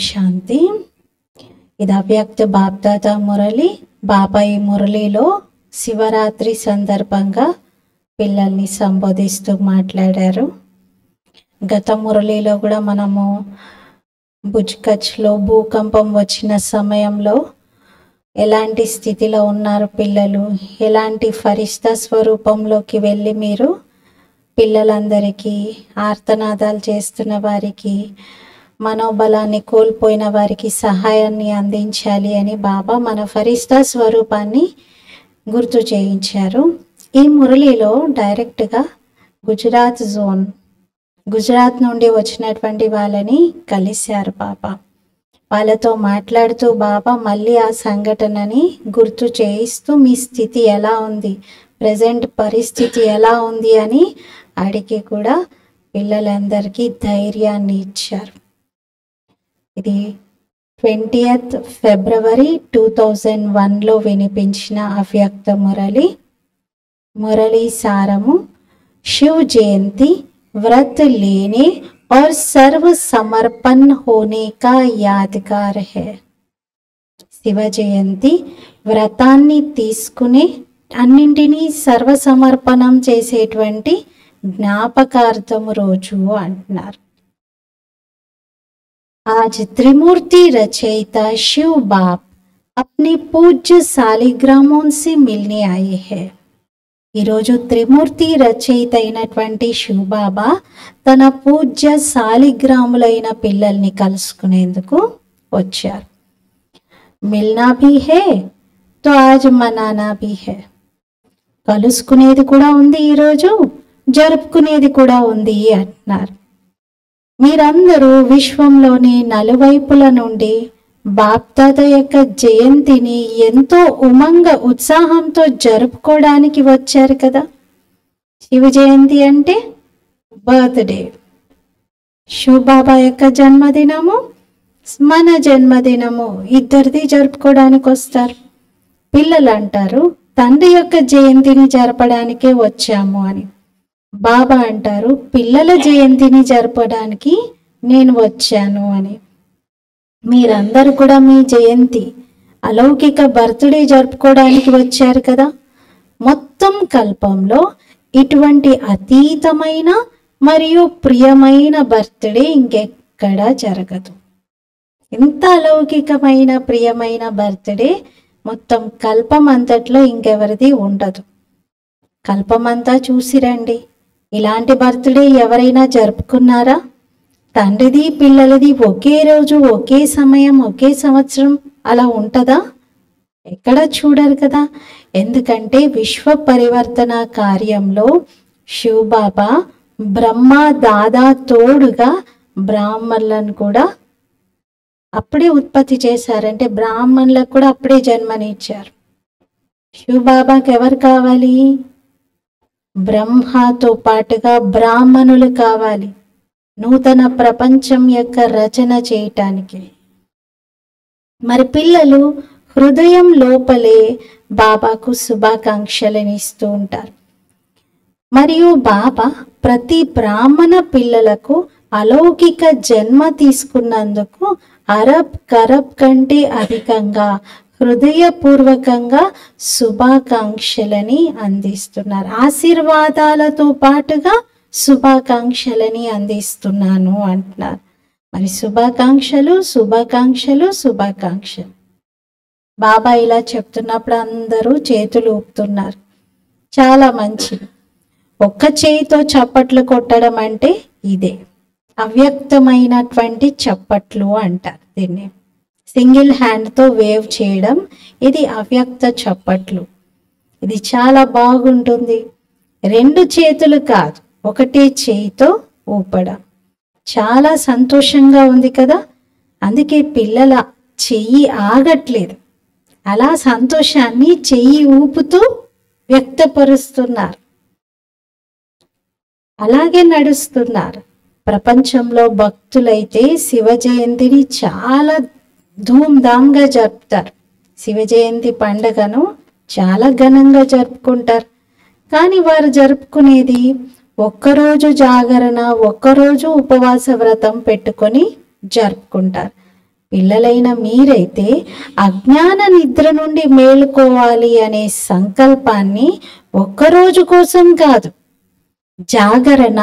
శాంతి. ఇది అవ్యక్త బాప్దాదా మురళి. బాబా ఈ మురళిలో శివరాత్రి సందర్భంగా పిల్లల్ని సంబోధిస్తూ మాట్లాడారు. గత మురళిలో కూడా మనము బుజ్కచ్లో భూకంపం వచ్చిన సమయంలో ఎలాంటి స్థితిలో ఉన్నారు పిల్లలు, ఎలాంటి ఫరిష్తా స్వరూపంలోకి వెళ్ళి మీరు పిల్లలందరికీ, ఆర్తనాదాలు చేస్తున్న వారికి, మనోబలాన్ని కోల్పోయిన వారికి సహాయాన్ని అందించాలి అని బాబా మన ఫరిష్తా స్వరూపాన్ని గుర్తు చేయించారు. ఈ మురళిలో డైరెక్ట్గా గుజరాత్ నుండి వచ్చినటువంటి వాళ్ళని కలిశారు బాబా. వాళ్ళతో మాట్లాడుతూ బాబా మళ్ళీ ఆ సంఘటనని గుర్తు చేయిస్తూ మీ స్థితి ఎలా ఉంది, ప్రజెంట్ పరిస్థితి ఎలా ఉంది అని అడిగి కూడా పిల్లలందరికీ ధైర్యాన్ని ఇచ్చారు. ఇది 20th ఫిబ్రవరి 2001లో వినిపించిన అవ్యక్త మురళి. మురళి సారము: शिव जयंती व्रत लेने और सर्व समर्पण होने का यादगार है. శివ జయంతి వ్రతాన్ని తీసుకునే, అన్నింటినీ సర్వసమర్పణం చేసేటువంటి జ్ఞాపకార్థము రోజు అంటున్నారు. आज त्रिमूर्ति रचयिता शिव बाप अपने पूज्य सालिग्रामों से मिलने आए हैं. ఈరోజు త్రిమూర్తి రచయిత అయినటువంటి శివబాబా తన పూజ్య సాలిగ్రాములైన పిల్లల్ని కలుసుకునేందుకు వచ్చారు. మిల్నా భీ హే తో ఆజ్ మనానా భీ హే. కలుసుకునేది కూడా ఉంది, ఈరోజు జరుపుకునేది కూడా ఉంది అంటున్నారు. మీరందరూ విశ్వంలోని నలువైపుల నుండి బాప్దాదా యొక్క జయంతిని ఎంతో ఉమంగ ఉత్సాహంతో జరుపుకోవడానికి వచ్చారు కదా. శివ జయంతి అంటే బర్త్డే, శివబాబా యొక్క జన్మదినము, మన జన్మదినము, ఇద్దరిది జరుపుకోవడానికి వస్తారు. పిల్లలు అంటారు తండ్రి యొక్క జయంతిని జరపడానికే వచ్చాము అని. బాబా అంటారు పిల్లల జయంతిని జరపడానికి నేను వచ్చాను అని. మీరందరూ కూడా మీ జయంతి, అలౌకిక బర్త్డే జరుపుకోవడానికి వచ్చారు కదా. మొత్తం కల్పంలో ఇటువంటి అతీతమైన మరియు ప్రియమైన బర్త్డే ఇంకెక్కడా జరగదు. ఇంత అలౌకికమైన ప్రియమైన బర్త్డే మొత్తం కల్పం అంతట్లో ఇంకెవరిది ఉండదు. కల్పమంతా చూసిరండి, ఇలాంటి బర్త్డే ఎవరైనా జరుపుకున్నారా? తండ్రిది పిల్లలది ఒకే రోజు, ఒకే సమయం, ఒకే సంవత్సరం అలా ఉంటుందా? ఎక్కడ చూడరు కదా. ఎందుకంటే విశ్వ పరివర్తన కార్యంలో శివబాబా బ్రహ్మ దాదా తోడుగా బ్రాహ్మణులను కూడా అప్పుడే ఉత్పత్తి చేశారంటే బ్రాహ్మణులకు కూడా అప్పుడే జన్మనిచ్చారు. శివబాబాకి ఎవరు కావాలి? బ్రహ్మతో పాటుగా బ్రాహ్మణులు కావాలి, నూతన ప్రపంచం యొక్క రచన చేయటానికి. మరి పిల్లలు హృదయం లోపలే బాబాకు శుభాకాంక్షలను ఇస్తూ ఉంటారు. మరియు బాబా ప్రతి బ్రాహ్మణ పిల్లలకు అలౌకిక జన్మ తీసుకున్నందుకు అరబ్ కరబ్ కంటే అధికంగా హృదయపూర్వకంగా శుభాకాంక్షలని అందిస్తున్నారు. ఆశీర్వాదాలతో పాటుగా శుభాకాంక్షలని అందిస్తున్నాను అంటున్నారు. మరి శుభాకాంక్షలు శుభాకాంక్షలు శుభాకాంక్షలు. బాబా ఇలా చెప్తున్నప్పుడు అందరూ చేతులు ఊపుతున్నారు. చాలా మంచిది. ఒక్క చేయితో చప్పట్లు కొట్టడం అంటే ఇదే అవ్యక్తమైనటువంటి చప్పట్లు అంటారు. దీన్ని సింగిల్ హ్యాండ్తో వేవ్ చేయడం, ఇది అవ్యక్త చప్పట్లు. ఇది చాలా బాగుంటుంది. రెండు చేతులు కాదు, ఒకటే చేయితో ఊపడం చాలా సంతోషంగా ఉంది కదా. అందుకే పిల్లల చెయ్యి ఆగట్లేదు, అలా సంతోషాన్ని చెయ్యి ఊపుతూ వ్యక్తపరుస్తున్నారు, అలాగే నడుస్తున్నారు. ప్రపంచంలో భక్తులైతే శివ జయంతిని చాలా ధూమ్ధామ్గా జరుపుతారు. శివ జయంతి పండుగను చాలా ఘనంగా జరుపుకుంటారు. కానీ వారు జరుపుకునేది ఒక్కరోజు జాగరణ, ఒక్కరోజు ఉపవాస వ్రతం పెట్టుకొని జరుపుకుంటారు. పిల్లలైన మీరైతే అజ్ఞాన నిద్ర నుండి మేలుకోవాలి అనే సంకల్పాన్ని ఒక్కరోజు కోసం కాదు, జాగరణ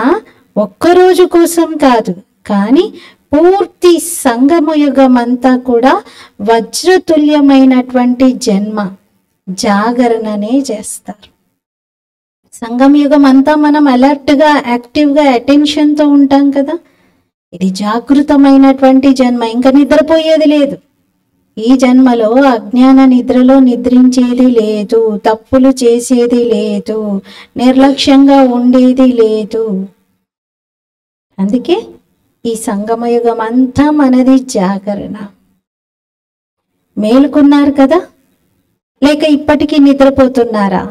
ఒక్కరోజు కోసం కాదు, కానీ పూర్తి సంగమయుగం అంతా కూడా వజ్రతుల్యమైనటువంటి జన్మ జాగరణనే చేస్తారు. సంగమయుగం అంతా మనం అలర్ట్గా, యాక్టివ్గా, అటెన్షన్తో ఉంటాం కదా. ఇది జాగృతమైనటువంటి జన్మ, ఇంకా నిద్రపోయేది లేదు. ఈ జన్మలో అజ్ఞాన నిద్రలో నిద్రించేది లేదు, తప్పులు చేసేది లేదు, నిర్లక్ష్యంగా ఉండేది లేదు. అందుకే ఈ సంగమయుగం అంతా మనది జాగరణ. మేలుకున్నారు కదా, లేక ఇప్పటికీ నిద్రపోతున్నారా?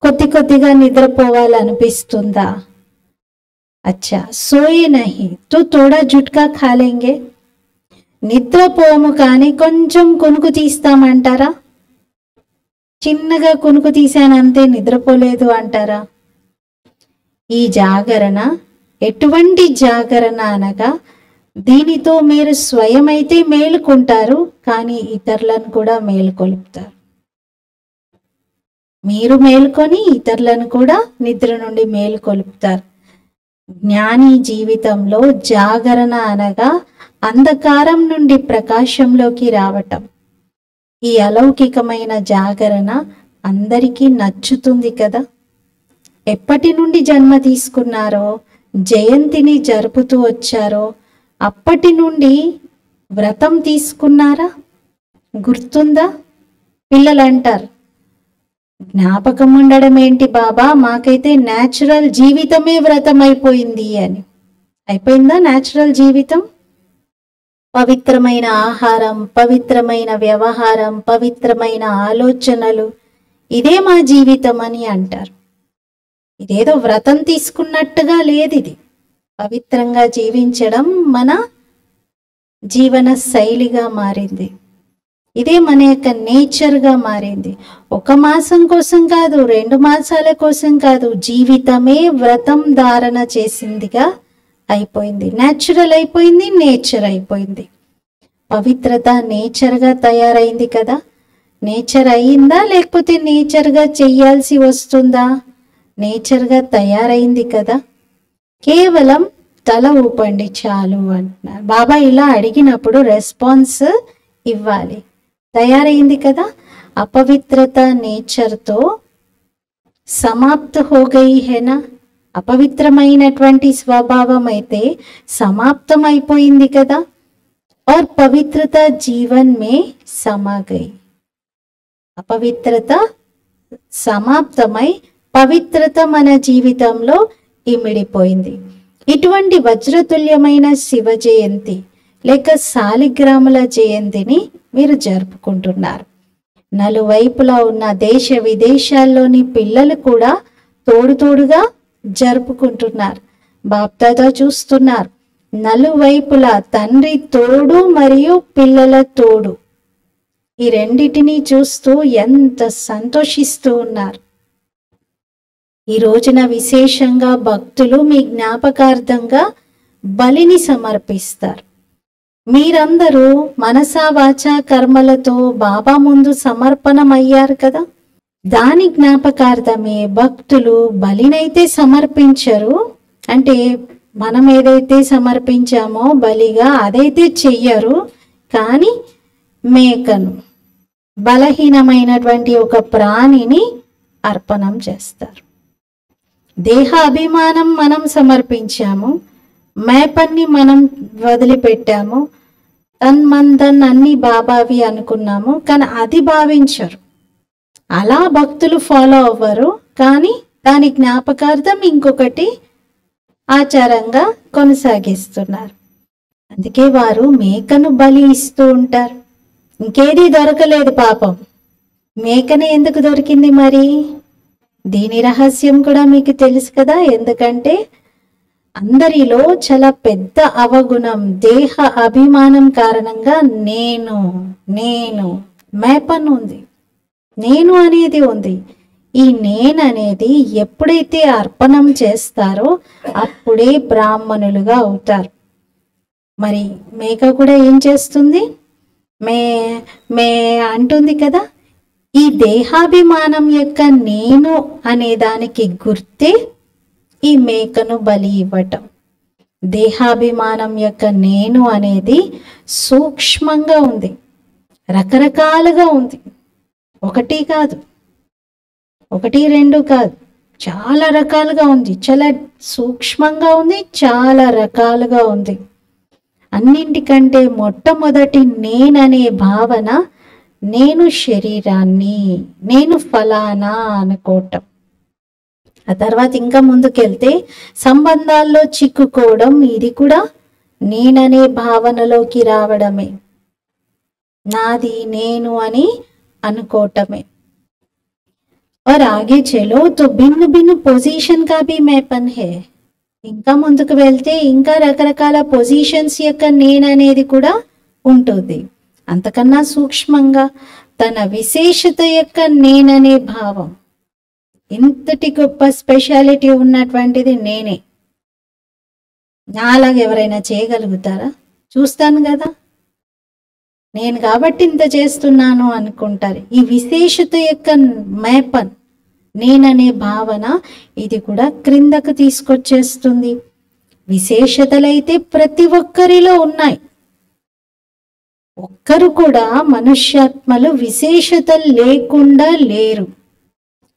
కొద్దిగా నిద్రపోవాలనిపిస్తుందా? अच्छा सोए नहीं तो थोड़ा झुटका खा लेंगे. నిద్రపోము కానీ కొంచెం కునుకు తీస్తామంటారా? చిన్నగా కునుకు తీసానంతే, నిద్రపోలేదు అంటారా? ఈ జాగరణ ఎటువంటి జాగరణ అనగా, దీనితో మీరు స్వయమైతే మేలుకుంటారు, కానీ ఇతరులను కూడా మేలుకొలుపుతారు. మీరు మేలుకొని ఇతరులను కూడా నిద్ర నుండి మేలుకొలుపుతారు. జ్ఞాని జీవితంలో జాగరణ అనగా అంధకారం నుండి ప్రకాశంలోకి రావటం. ఈ అలౌకికమైన జాగరణ అందరికీ నచ్చుతుంది కదా. ఎప్పటి నుండి జన్మ తీసుకున్నారో, జయంతిని జరుపుతూ వచ్చారో అప్పటి నుండి వ్రతం తీసుకున్నారా? గుర్తుందా? పిల్లలు అంటారు, జ్ఞాపకం ఉండడం ఏంటి బాబా, మాకైతే న్యాచురల్ జీవితమే వ్రతం అయిపోయింది అని. అయిపోయిందా న్యాచురల్ జీవితం? పవిత్రమైన ఆహారం, పవిత్రమైన వ్యవహారం, పవిత్రమైన ఆలోచనలు, ఇదే మా జీవితం అని అంటారు. ఇదేదో వ్రతం తీసుకున్నట్టుగా లేదు. ఇది పవిత్రంగా జీవించడం మన జీవన శైలిగా మారింది. ఇదే మన యొక్క నేచర్గా మారింది. 1 మాసం కోసం కాదు, 2 మాసాల కోసం కాదు, జీవితమే వ్రతం ధారణ చేసిందిగా అయిపోయింది. న్యాచురల్ అయిపోయింది, నేచర్ అయిపోయింది. పవిత్రత నేచర్గా తయారైంది కదా. నేచర్ అయిందా, లేకపోతే నేచర్గా చెయ్యాల్సి వస్తుందా? నేచర్గా తయారైంది కదా. కేవలం తల ఊపండి చాలు అంటున్నారు బాబా. ఇలా అడిగినప్పుడు రెస్పాన్స్ ఇవ్వాలి. తయారైంది కదా. అపవిత్రత నేచర్తో సమాప్త హోగయి హేనా. అపవిత్రమైనటువంటి స్వభావం అయితే సమాప్తం అయిపోయింది కదా. और పవిత్రత జీవన్ మే సమా గయి. అపవిత్రత సమాప్తమై పవిత్రత మన జీవితంలో ఇమిడిపోయింది. ఇటువంటి వజ్రతుల్యమైన శివ జయంతి లేక శాలిగ్రాముల జయంతిని మీరు జరుపుకుంటున్నారు. నలువైపులా ఉన్న దేశ విదేశాల్లోని పిల్లలు కూడా తోడుగా జరుపుకుంటున్నారు. బాప్దాదా చూస్తున్నారు. నలువైపులా తండ్రి తోడు మరియు పిల్లల తోడు, ఈ రెండిటిని చూస్తూ ఎంత సంతోషిస్తూ ఉన్నారు. ఈ రోజున విశేషంగా భక్తులు మీ జ్ఞాపకార్థంగా బలిని సమర్పిస్తారు. మీరందరూ మనసా వాచా కర్మలతో బాబా ముందు సమర్పణమయ్యారు కదా. దాని జ్ఞాపకార్థమే భక్తులు బలినైతే సమర్పించరు. అంటే మనం ఏదైతే సమర్పించామో బలిగా అదైతే చెయ్యరు, కానీ మేకను, బలహీనమైనటువంటి ఒక ప్రాణిని అర్పణం చేస్తారు. దేహ అభిమానం మనం సమర్పించాము, మేపన్ని మనం వదిలిపెట్టాము, తన్మందన్ అన్ని బాబావి అనుకున్నాము, కానీ అది భావించరు. అలా భక్తులు ఫాలో అవ్వరు, కానీ దాని జ్ఞాపకార్థం ఇంకొకటి ఆచారంగా కొనసాగిస్తున్నారు. అందుకే వారు మేకను బలి ఇస్తూ ఉంటారు. ఇంకేది దొరకలేదు పాపం, మేకనే ఎందుకు దొరికింది మరి? దీని రహస్యం కూడా మీకు తెలుసు కదా. ఎందుకంటే అందరిలో చాలా పెద్ద అవగుణం, దేహ అభిమానం కారణంగా నేను మేపన్ ఉంది, నేను అనేది ఉంది. ఈ నేను అనేది ఎప్పుడైతే అర్పణం చేస్తారో అప్పుడే బ్రాహ్మణులుగా అవుతారు. మరి మేక కూడా ఏం చేస్తుంది? మే మే అంటుంది కదా. ఈ దేహాభిమానం యొక్క నేను అనే దానికి గుర్తే ఈ మేకను బలి ఇవ్వటం. దేహాభిమానం యొక్క నేను అనేది సూక్ష్మంగా ఉంది, రకరకాలుగా ఉంది. ఒకటి కాదు, ఒకటి రెండు కాదు, చాలా రకాలుగా ఉంది. చాలా సూక్ష్మంగా ఉంది, చాలా రకాలుగా ఉంది. అన్నింటికంటే మొట్టమొదటి నేననే భావన, నేను శరీరాన్ని, నేను ఫలానా అనుకోవటం. ఆ తర్వాత ఇంకా ముందుకెళ్తే సంబంధాల్లో చిక్కుకోవడం, ఇది కూడా నేననే భావనలోకి రావడమే, నాది నేను అని అనుకోవటమే. और आगे चलो तो भिन्न भिन्न पोजीशन का भी मैपन है. ఇంకా ముందుకు వెళ్తే ఇంకా రకరకాల పొజిషన్స్ యొక్క నేను అనేది కూడా ఉంటుంది. అంతకన్నా సూక్ష్మంగా తన విశేషత యొక్క నేననే భావం, ఇంతటి గొప్ప స్పెషాలిటీ ఉన్నటువంటిది నేనే. నాలాగా ఎవరైనా చేయగలుగుతారా? చూస్తాను కదా, నేను కాబట్టి ఇంత చేస్తున్నాను అనుకుంటారు. ఈ విశేషత యొక్క మేపన్, నేననే భావన, ఇది కూడా క్రిందకు తీసుకొచ్చేస్తుంది. విశేషతలైతే ప్రతి ఒక్కరిలో ఉన్నాయి. ఒక్కరు కూడా మనుష్యాత్మలు విశేషతలు లేకుండా లేరు.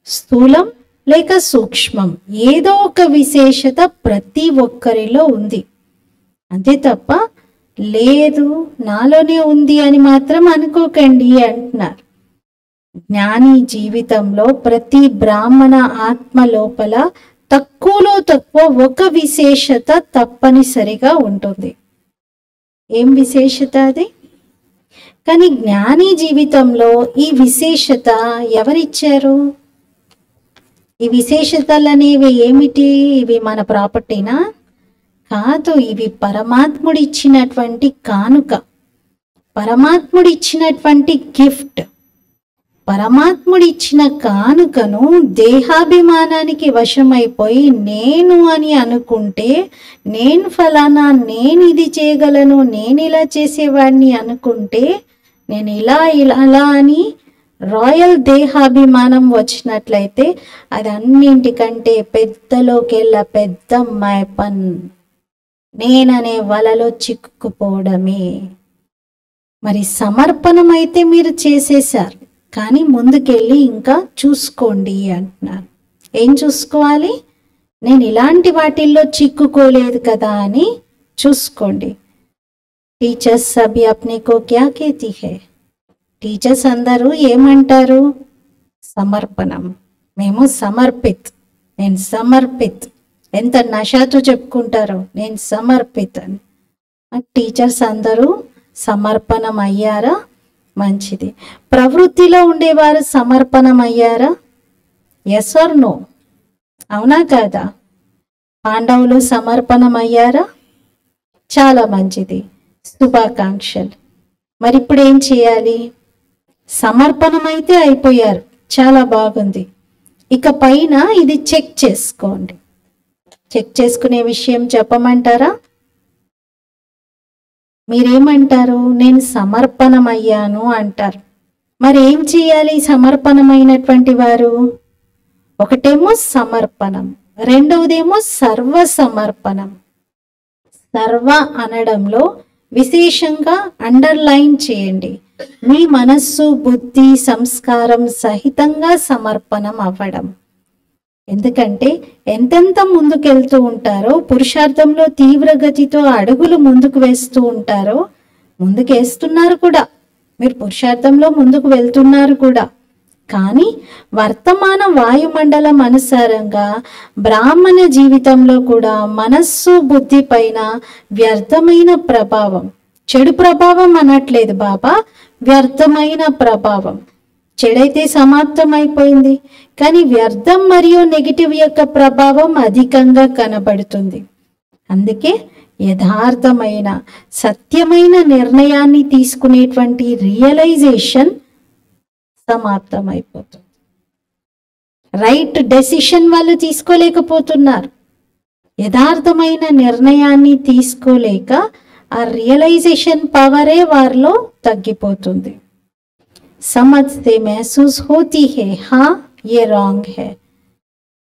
స్థూలం లేక సూక్ష్మం, ఏదో ఒక విశేషత ప్రతి ఒక్కరిలో ఉంది. అంతే తప్ప లేదు నాలోనే ఉంది అని మాత్రం అనుకోకండి అంటున్నారు. జ్ఞాని జీవితంలో ప్రతి బ్రాహ్మణ ఆత్మ లోపల తక్కువలో తక్కువ ఒక విశేషత తప్పనిసరిగా ఉంటుంది. ఏం విశేషత అది? కానీ జ్ఞాని జీవితంలో ఈ విశేషత ఎవరిచ్చారు? ఈ విశేషతలు అనేవి ఏమిటి? ఇవి మన ప్రాపర్టీనా? కాదు, ఇవి పరమాత్ముడిచ్చినటువంటి కానుక, పరమాత్ముడిచ్చినటువంటి గిఫ్ట్. పరమాత్ముడిచ్చిన కానుకను దేహాభిమానానికి వశమైపోయి నేను అని అనుకుంటే, నేను ఫలానా, నేను ఇది చేయగలను, నేను ఇలా చేసేవాడిని అనుకుంటే, నేను ఇలా ఇలా అని రాయల్ దేహాభిమానం వచ్చినట్లయితే అది అన్నింటికంటే పెద్దలోకెళ్ళ పెద్ద మైపన్, నేననే వలలో చిక్కుకుపోవడమే. మరి సమర్పణం అయితే మీరు చేసేశారు, కానీ ముందుకెళ్ళి ఇంకా చూసుకోండి అంటున్నారు. ఏం చూసుకోవాలి? నేను ఇలాంటి వాటిల్లో చిక్కుకోలేదు కదా అని చూసుకోండి. టీచర్స్ సభి అప్నేకో క్యా కేతి హై? టీచర్స్ అందరూ ఏమంటారు? సమర్పణం. మేము సమర్పిత్, నేను సమర్పిత్. ఎంత నషాతో చెప్పుకుంటారో నేను సమర్పిత్ అని. టీచర్స్ అందరూ సమర్పణం అయ్యారా? మంచిది. ప్రవృత్తిలో ఉండేవారు సమర్పణం అయ్యారా? Yes or no? అవునా కాదా? పాండవులు సమర్పణం అయ్యారా? చాలా మంచిది, శుభాకాంక్షలు. మరి ఇప్పుడు ఏం చేయాలి? సమర్పణం అయితే అయిపోయారు, చాలా బాగుంది. ఇక పైన ఇది చెక్ చేసుకోండి. చెక్ చేసుకునే విషయం చెప్పమంటారా? మీరేమంటారు? నేను సమర్పణమయ్యాను అంటారు. మరి ఏం చేయాలి సమర్పణమైనటువంటి వారు? ఒకటేమో సమర్పణం, రెండవదేమో సర్వ సమర్పణం. సర్వ అనడంలో విశేషంగా అండర్లైన్ చేయండి. మీ మనస్సు, బుద్ధి, సంస్కారం సహితంగా సమర్పణం అవ్వడం. ఎందుకంటే ఎంతెంత ముందుకెళ్తూ ఉంటారో, పురుషార్థంలో తీవ్రగతితో అడుగులు ముందుకు వేస్తూ ఉంటారో, ముందుకేస్తున్నారు కూడా, మీరు పురుషార్థంలో ముందుకు వెళ్తున్నారు కూడా. కానీ వర్తమాన వాయుమండలం అనుసారంగా బ్రాహ్మణ జీవితంలో కూడా మనస్సు, బుద్ధి పైన వ్యర్థమైన ప్రభావం, చెడు ప్రభావం అనట్లేదు బాబా, వ్యర్థమైన ప్రభావం. చెడైతే సమాప్తమైపోయింది, కానీ వ్యర్థం మరియు నెగిటివ్ యొక్క ప్రభావం అధికంగా కనబడుతుంది. అందుకే యథార్థమైన సత్యమైన నిర్ణయాన్ని తీసుకునేటువంటి రియలైజేషన్ సమాప్తమైపోతుంది. రైట్ డెసిషన్ వాళ్ళు తీసుకోలేకపోతున్నారు. యథార్థమైన నిర్ణయాన్ని తీసుకోలేక ఆ రియలైజేషన్ పవరే వారిలో తగ్గిపోతుంది. సమజ్తే మెహసూస్ హోతీ హే హా ఏ రాంగ్ హే.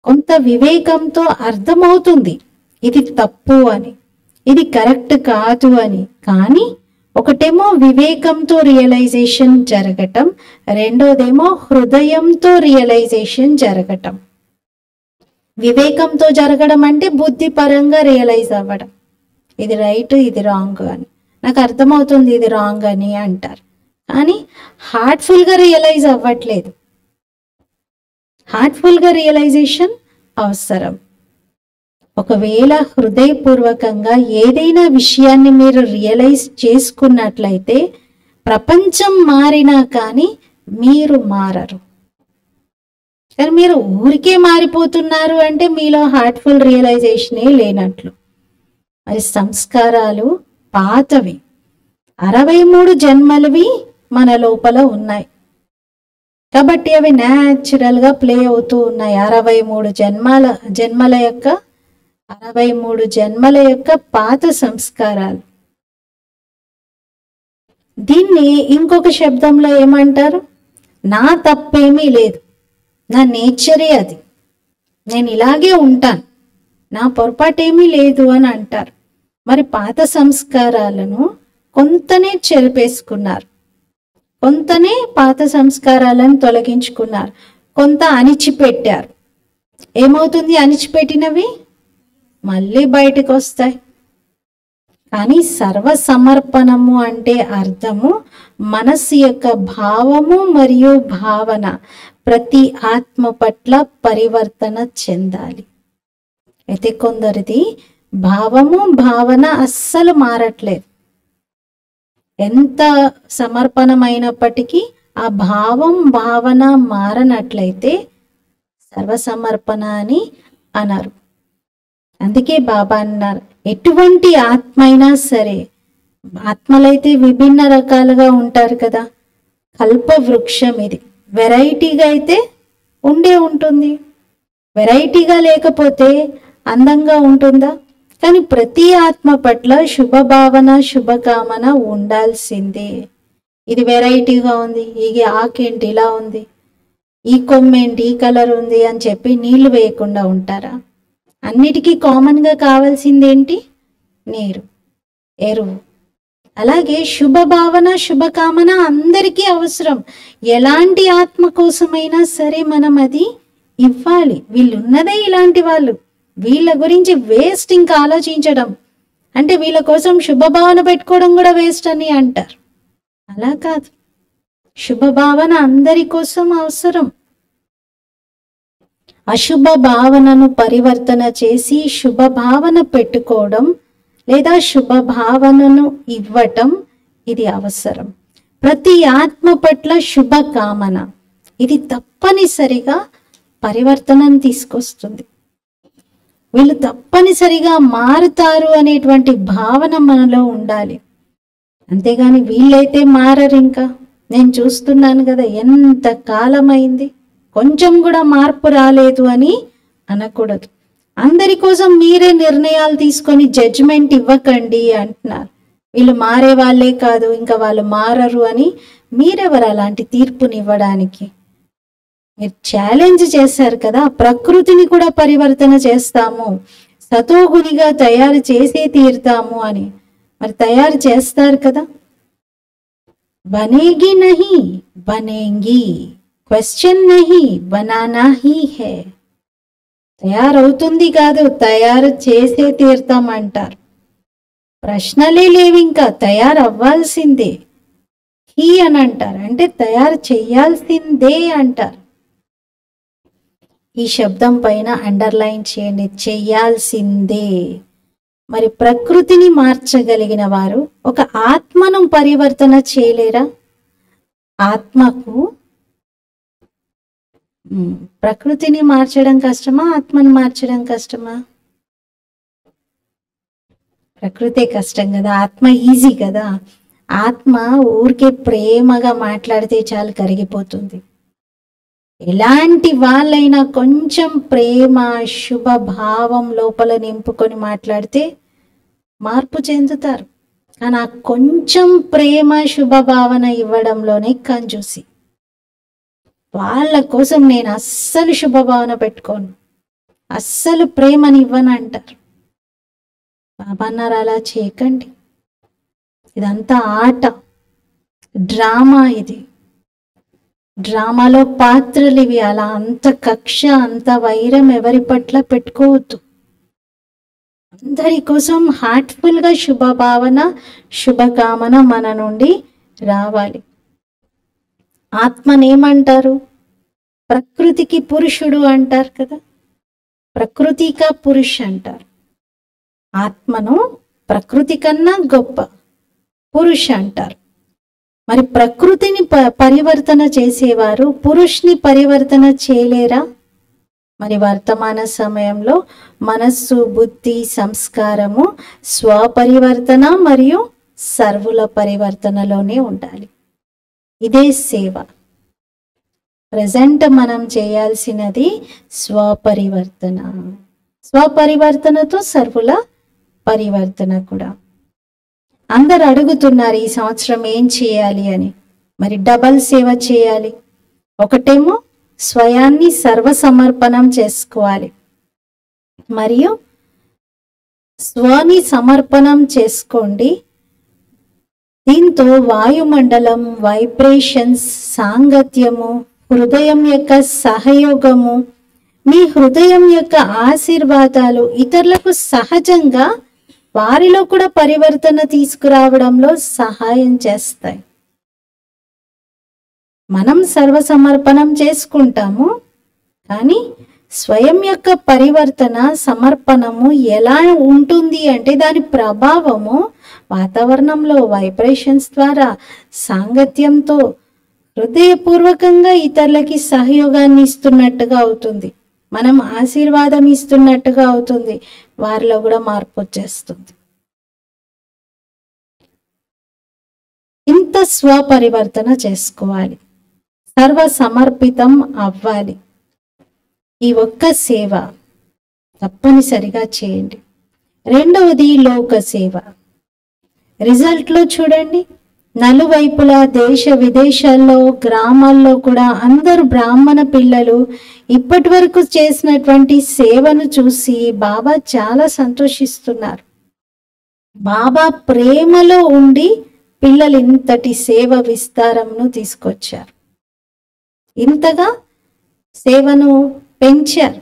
కొంత వివేకంతో అర్థమవుతుంది ఇది తప్పు అని, ఇది కరెక్ట్ కాదు అని. కానీ ఒకటేమో వివేకంతో రియలైజేషన్ జరగటం, రెండోదేమో హృదయంతో రియలైజేషన్ జరగటం. వివేకంతో జరగడం అంటే బుద్ధిపరంగా రియలైజ్ అవ్వడం, ఇది రైట్ ఇది రాంగ్ అని, నాకు అర్థమవుతుంది ఇది రాంగ్ అని అంటారు. కానీ హార్ట్ఫుల్గా రియలైజ్ అవ్వట్లేదు. హార్ట్ఫుల్గా రియలైజేషన్ అవసరం. ఒకవేళ హృదయపూర్వకంగా ఏదైనా విషయాన్ని మీరు రియలైజ్ చేసుకున్నట్లయితే ప్రపంచం మారినా కానీ మీరు మారరు. కానీ మీరు ఊరికే మారిపోతున్నారు అంటే మీలో హార్ట్ఫుల్ రియలైజేషనే లేనట్లు. మరి సంస్కారాలు పాతవి, 63 జన్మలవి మన లోపల ఉన్నాయి కాబట్టి అవి న్యాచురల్గా ప్లే అవుతూ ఉన్నాయి. 63 జన్మల యొక్క పాత సంస్కారాలు. దీన్ని ఇంకొక శబ్దంలో ఏమంటారు? నా తప్పేమీ లేదు, నా నేచరే అది, నేను ఇలాగే ఉంటాను, నా పొరపాటేమీ లేదు అని అంటారు. మరి పాత సంస్కారాలను కొంతనే చెరిపేసుకున్నారు, కొంతనే పాత సంస్కారాలను తొలగించుకున్నారు, కొంత అణిచిపెట్టారు. ఏమవుతుంది? అణిచిపెట్టినవి మళ్ళీ బయటకు వస్తాయి. కానీ సర్వసమర్పణము అంటే అర్థము మనస్సు యొక్క భావము మరియు భావన ప్రతి ఆత్మ పట్ల పరివర్తన చెందాలి. అయితే కొందరిది భావము భావన అస్సలు మారట్లేదు. ఎంత సమర్పణమైనప్పటికీ ఆ భావం భావన మారనట్లయితే సర్వసమర్పణ అని అన్నారు. అందుకే బాబా అన్నారు, ఎటువంటి ఆత్మ అయినా సరే, ఆత్మలైతే విభిన్న రకాలుగా ఉంటారు కదా, కల్ప వృక్షం ఇది. వెరైటీగా అయితే ఉంటుంది, వెరైటీగా లేకపోతే అందంగా ఉంటుందా? కానీ ప్రతి ఆత్మ పట్ల శుభభావన శుభకామన ఉండాల్సిందే. ఇది వెరైటీగా ఉంది, ఈ ఆకేంటి ఇలా ఉంది, ఈ కొమ్మేంటి ఈ కలర్ ఉంది అని చెప్పి నీళ్లు వేయకుండా ఉంటారా? అన్నిటికీ కామన్గా కావాల్సిందేంటి? నీరు, ఎరువు. అలాగే శుభభావన శుభకామన అందరికీ అవసరం. ఎలాంటి ఆత్మ కోసమైనా సరే మనం అది ఇవ్వాలి. వీళ్ళున్నదే ఇలాంటి వాళ్ళు, వీళ్ళ గురించి వేస్ట్ ఇంకా ఆలోచించడం అంటే వీళ్ళ కోసం శుభభావన పెట్టుకోవడం కూడా వేస్ట్ అని అంటారు. అలా కాదు, శుభభావన అందరి కోసం అవసరం. అశుభ భావనను పరివర్తన చేసి శుభభావన పెట్టుకోవడం లేదా శుభభావనను ఇవ్వటం ఇది అవసరం. ప్రతి ఆత్మ పట్ల శుభకామన ఇది తప్పనిసరిగా పరివర్తనను తీసుకొస్తుంది. వీళ్ళు తప్పనిసరిగా మారుతారు అనేటువంటి భావన మనలో ఉండాలి. అంతేగాని వీళ్ళైతే మారరు. ఇంకా నేను చూస్తున్నాను కదా, ఎంత కాలమైంది, కొంచెం కూడా మార్పు రాలేదు అని అనకూడదు. అందరి కోసం మీరే నిర్ణయాలు తీసుకొని జడ్జిమెంట్ ఇవ్వకండి అంటున్నారు. వీళ్ళు మారే వాళ్ళే కాదు, ఇంకా వాళ్ళు మారరు అని మీరెవరు అలాంటి తీర్పునివ్వడానికి? మీరు ఛాలెంజ్ చేశారు కదా, ప్రకృతిని కూడా పరివర్తన చేస్తాము, సతోగునిగా తయారు చేసే తీరుతాము అని. మరి తయారు చేస్తారు కదా. బనేగి నహీ బనేంగి, క్వశ్చన్ నహీ బనానా హీ హే. తయారవుతుంది కాదు, తయారు చేసే తీరుతామంటారు. ప్రశ్నలే లేవు, ఇంకా తయారవ్వాల్సిందే. హీ అని అంటారు అంటే తయారు చెయ్యాల్సిందే అంటారు. ఈ శబ్దం పైన అండర్లైన్ చేయండి, చెయ్యాల్సిందే. మరి ప్రకృతిని మార్చగలిగిన వారు ఒక ఆత్మను పరివర్తన చేయలేరా? ఆత్మకు ప్రకృతిని మార్చడం కష్టమా, ఆత్మను మార్చడం కష్టమా? ప్రకృతే కష్టం కదా, ఆత్మ ఈజీ కదా. ఆత్మ ఊరికే ప్రేమగా మాట్లాడితే చాలు కరిగిపోతుంది. ఎలాంటి వాళ్ళైనా కొంచెం ప్రేమ శుభభావం లోపల నింపుకొని మాట్లాడితే మార్పు చెందుతారు. కానీ ఆ కొంచెం ప్రేమ శుభభావన ఇవ్వడంలోనే కంజూసి. వాళ్ళ కోసం నేను అస్సలు శుభభావన పెట్టుకోను, అస్సలు ప్రేమని ఇవ్వను అంటారు. బాబా అన్నారు అలా చేయకండి, ఇదంతా ఆట, డ్రామా. ఇది డ్రామాలో పాత్రలు ఇవి. అలా అంత కక్ష, అంత వైరం ఎవరి పట్ల పెట్టుకోవద్దు. అందరి కోసం హార్ట్ఫుల్గా శుభభావన, శుభకామన మన నుండి రావాలి. ఆత్మనేమంటారు? ప్రకృతికి పురుషుడు అంటారు కదా, ప్రకృతిక పురుష్ అంటారు. ఆత్మను ప్రకృతి కన్నా గొప్ప పురుష్ అంటారు. మరి ప్రకృతిని పరివర్తన చేసేవారు పురుష్ని పరివర్తన చేయలేరా? మరి వర్తమాన సమయంలో మనస్సు, బుద్ధి, సంస్కారము స్వపరివర్తన మరియు సర్వుల పరివర్తనలోనే ఉండాలి. ఇదే సేవ. ప్రజెంట్ మనం చేయాల్సినది స్వపరివర్తన. స్వపరివర్తనతో సర్వుల పరివర్తన కూడా. అందరు అడుగుతున్నారు ఈ సంవత్సరం ఏం చేయాలి అని. మరి డబల్ సేవ చేయాలి. ఒకటేమో స్వయాన్ని సర్వసమర్పణం చేసుకోవాలి, మరియు స్వని సమర్పణం చేసుకోండి. దీంతో వాయుమండలం, వైబ్రేషన్స్, సాంగత్యము, హృదయం యొక్క సహయోగము, మీ హృదయం యొక్క ఆశీర్వాదాలు ఇతరులకు సహజంగా వారిలో కూడా పరివర్తన తీసుకురావడంలో సహాయం చేస్తాయి. మనం సర్వసమర్పణం చేసుకుంటాము, కానీ స్వయం యొక్క పరివర్తన, సమర్పణము ఎలా ఉంటుంది అంటే దాని ప్రభావము వాతావరణంలో వైబ్రేషన్స్ ద్వారా, సాంగత్యంతో, హృదయపూర్వకంగా ఇతరులకి సహయోగాన్ని ఇస్తున్నట్టుగా అవుతుంది. మనం ఆశీర్వాదం ఇస్తున్నట్టుగా అవుతుంది. వారిలో కూడా మార్పు వచ్చేస్తుంది. ఇంత స్వపరివర్తన చేసుకోవాలి, సర్వ సమర్పితం అవ్వాలి. ఈ ఒక్క సేవ తప్పనిసరిగా చేయండి. రెండవది లోక సేవ. రిజల్ట్లో చూడండి, నలువైపులా దేశ విదేశాల్లో, గ్రామాల్లో కూడా అందరు బ్రాహ్మణ పిల్లలు ఇప్పటి వరకు చేసినటువంటి సేవను చూసి బాబా చాలా సంతోషిస్తున్నారు. బాబా ప్రేమలో ఉండి పిల్లలు ఇంతటి సేవ విస్తారంను తీసుకొచ్చారు, ఇంతగా సేవను పెంచారు.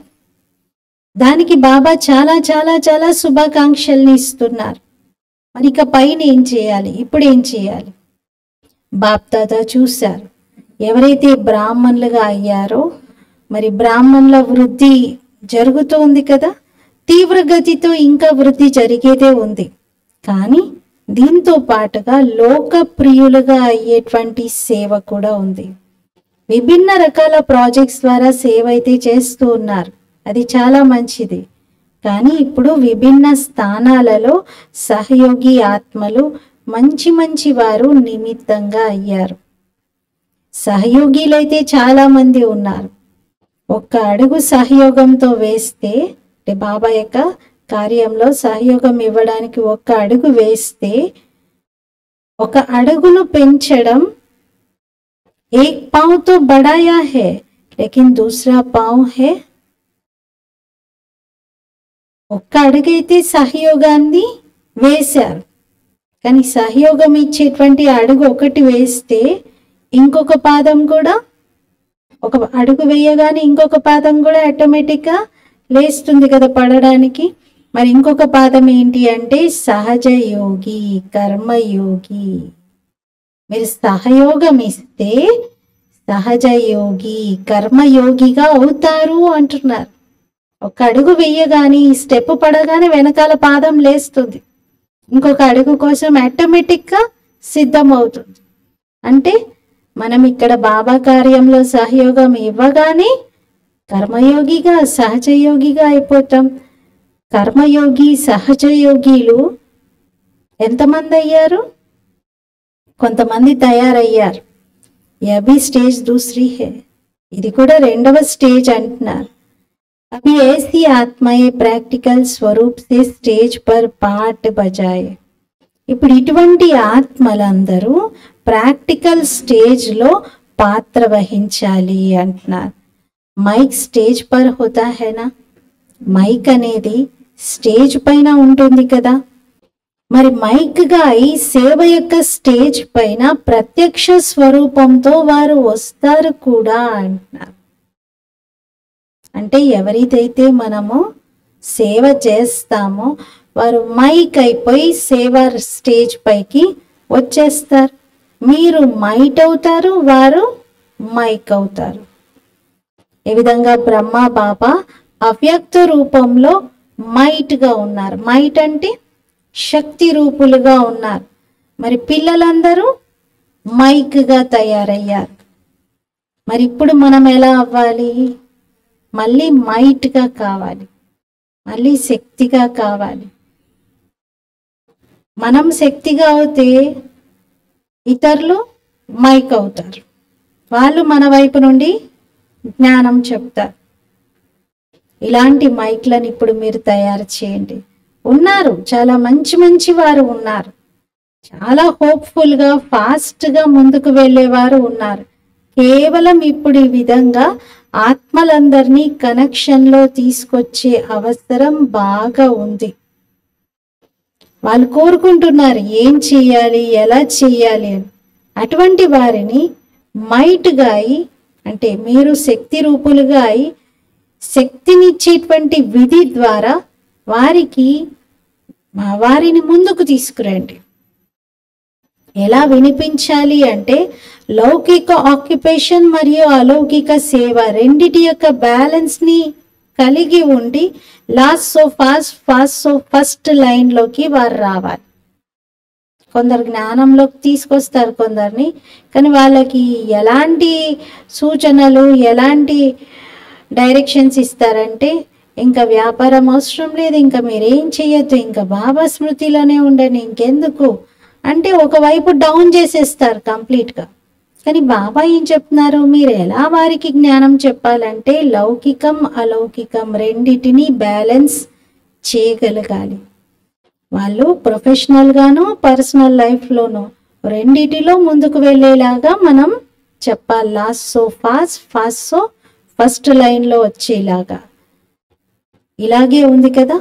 దానికి బాబా చాలా చాలా చాలా శుభాకాంక్షల్ని ఇస్తున్నారు. మరి ఇక పైన ఏం చేయాలి? ఇప్పుడు ఏం చేయాలి? బాప్దాదా చూశారు, ఎవరైతే బ్రాహ్మణులుగా అయ్యారో, మరి బ్రాహ్మణుల వృద్ధి జరుగుతూ ఉంది కదా, తీవ్రగతితో ఇంకా వృద్ధి జరిగేదే ఉంది. కానీ దీంతో పాటుగా లోకప్రియులుగా అయ్యేటువంటి సేవ కూడా ఉంది. విభిన్న రకాల ప్రాజెక్ట్స్ ద్వారా సేవ అయితే చేస్తూ ఉన్నారు, అది చాలా మంచిది. కానీ ఇప్పుడు విభిన్న స్థానాలలో సహయోగి ఆత్మలు, మంచి మంచి వారు నిమిత్తంగా అయ్యారు. సహయోగిలైతే చాలా మంది ఉన్నారు. ఒక్క అడుగు సహయోగంతో వేస్తే, అంటే బాబా యొక్క కార్యంలో సహయోగం ఇవ్వడానికి ఒక్క అడుగు వేస్తే, ఒక అడుగును పెంచడం, ఏక్ పావ్ తో బడాయా హై లేకిన్ దూసరా పావ్ హై. ఒక్క అడుగైతే సహయోగాన్ని వేశారు, కానీ సహయోగం ఇచ్చేటువంటి అడుగు ఒకటి వేస్తే ఇంకొక పాదం కూడా, ఒక అడుగు వేయగానే ఇంకొక పాదం కూడా ఆటోమేటిక్గా లేస్తుంది కదా పడడానికి. మరి ఇంకొక పాదం ఏంటి అంటే సహజ యోగి, కర్మయోగి. మీరు సహయోగం ఇస్తే సహజ యోగి, కర్మయోగిగా అవుతారు అంటున్నారు. ఒక అడుగు వేయగానే, ఈ స్టెప్ పడగానే వెనకాల పాదం లేస్తుంది, ఇంకొక అడుగు కోసం ఆటోమేటిక్గా సిద్ధం అవుతుంది. అంటే మనం ఇక్కడ బాబా కార్యంలో సహయోగం ఇవ్వగానే కర్మయోగిగా, సహజయోగిగా అయిపోతాం. కర్మయోగి, సహజయోగిలు ఎంతమంది అయ్యారు? కొంతమంది తయారయ్యారు. అభి స్టేజ్ దూసరీ హై, ఇది కూడా రెండవ స్టేజ్ అంటున్నారు. अभी ऐसी आत्माएं प्रैक्टिकल स्वरूप से स्टेज पर पाठ बजाए. ఇప్పుడు ఇటువంటి ఆత్మలందరూ ప్రాక్టికల్ స్టేజ్లో పాత్ర వహించాలి అంటున్నారు. మైక్ స్టేజ్ పర్ హోతా హైనా, మైక్ అనేది స్టేజ్ పైన ఉంటుంది కదా. మరి మైక్గా ఈ సేవ యొక్క స్టేజ్ పైన ప్రత్యక్ష స్వరూపంతో వారు వస్తారు కూడా అంటున్నారు. అంటే ఎవరిదైతే మనము సేవ చేస్తామో వారు మైక్ అయిపోయి సేవ స్టేజ్ పైకి వచ్చేస్తారు. మీరు మైట్ అవుతారు, వారు మైక్ అవుతారు. ఈ విధంగా బ్రహ్మ బాబా అవ్యక్త రూపంలో మైట్గా ఉన్నారు. మైట్ అంటే శక్తి రూపులుగా ఉన్నారు. మరి పిల్లలందరూ మైక్గా తయారయ్యారు. మరి ఇప్పుడు మనం ఎలా అవ్వాలి? మళ్ళీ మైట్గా కావాలి, మళ్ళీ శక్తిగా కావాలి. మనం శక్తిగా అవుతే ఇతరులు మైక్ అవుతారు. వాళ్ళు మన వైపు నుండి జ్ఞానం చెప్తారు. ఇలాంటి మైక్లను ఇప్పుడు మీరు తయారు చేయండి. ఉన్నారు, చాలా మంచి మంచి వారు ఉన్నారు. చాలా హోప్ఫుల్గా ఫాస్ట్గా ముందుకు వెళ్ళేవారు ఉన్నారు. కేవలం ఇప్పుడు ఈ విధంగా ఆత్మలందరినీ కనెక్షన్లో తీసుకొచ్చే అవసరం బాగా ఉంది. వాళ్ళు కోరుకుంటున్నారు ఏం చేయాలి, ఎలా చేయాలి అని. అటువంటి వారిని మైట్గా అయి, అంటే మీరు శక్తి రూపులుగా అయి శక్తినిచ్చేటువంటి విధి ద్వారా వారిని ముందుకు తీసుకురండి. ఎలా వినిపించాలి అంటే లౌకిక ఆక్యుపేషన్ మరియు అలౌకిక సేవ రెండిటి యొక్క బ్యాలెన్స్ని కలిగి ఉండి ఫస్ట్ లైన్లోకి వారు రావాలి. కొందరు జ్ఞానంలోకి తీసుకొస్తారు కొందరిని, కానీ వాళ్ళకి ఎలాంటి సూచనలు, ఎలాంటి డైరెక్షన్స్ ఇస్తారంటే ఇంకా వ్యాపారం అవసరం లేదు, ఇంకా మీరేం చేయొద్దు, ఇంకా బాబా స్మృతిలోనే ఉండండి, ఇంకెందుకు అంటే ఒకవైపు డౌన్ చేసేస్తారు కంప్లీట్గా. కానీ బాబా ఏం చెప్తున్నారు? మీరు ఎలా వారికి జ్ఞానం చెప్పాలంటే లౌకికం అలౌకికం రెండిటిని బ్యాలెన్స్ చేయగలగాలి. వాళ్ళు ప్రొఫెషనల్గాను పర్సనల్ లైఫ్లోనూ రెండిటిలో ముందుకు వెళ్ళేలాగా మనం చెప్పాలి. ఫస్ట్ లైన్లో వచ్చేలాగా. ఇలాగే ఉంది కదా,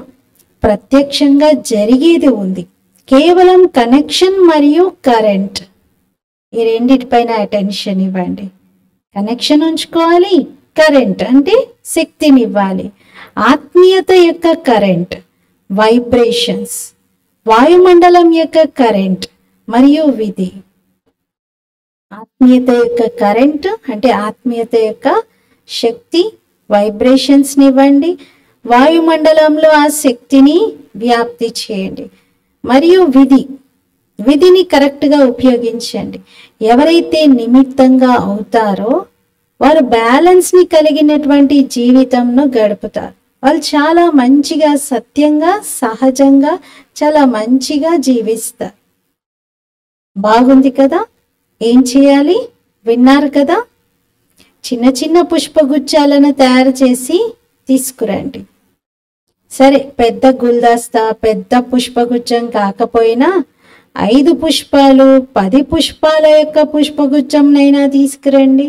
ప్రత్యక్షంగా జరిగేది ఉంది. కేవలం కనెక్షన్ మరియు కరెంట్, ఈ రెండిటిపైన అటెన్షన్ ఇవ్వండి. కనెక్షన్ ఉంచుకోవాలి, కరెంట్ అంటే శక్తిని ఇవ్వాలి. ఆత్మీయత యొక్క కరెంట్, వైబ్రేషన్స్, వాయుమండలం యొక్క కరెంట్ మరియు విధి. ఆత్మీయత యొక్క కరెంట్ అంటే ఆత్మీయత యొక్క శక్తి, వైబ్రేషన్స్ని ఇవ్వండి. వాయుమండలంలో ఆ శక్తిని వ్యాప్తి చేయండి. మరియు విధిని కరెక్ట్గా ఉపయోగించండి. ఎవరైతే నిమిత్తంగా అవుతారో వారు బ్యాలెన్స్ని కలిగినటువంటి జీవితంను గడుపుతారు. వాళ్ళు చాలా మంచిగా, సత్యంగా, సహజంగా చాలా మంచిగా జీవిస్తారు. బాగుంది కదా? ఏం చేయాలి? విన్నారు కదా? చిన్న చిన్న పుష్పగుచ్చాలను తయారు చేసి తీసుకురండి. సరే, పెద్ద గుల్దస్తా, పెద్ద పుష్పగుచ్చం కాకపోయినా 5 పుష్పాలు 10 పుష్పాల యొక్క పుష్పగుచ్చంనైనా తీసుకురండి.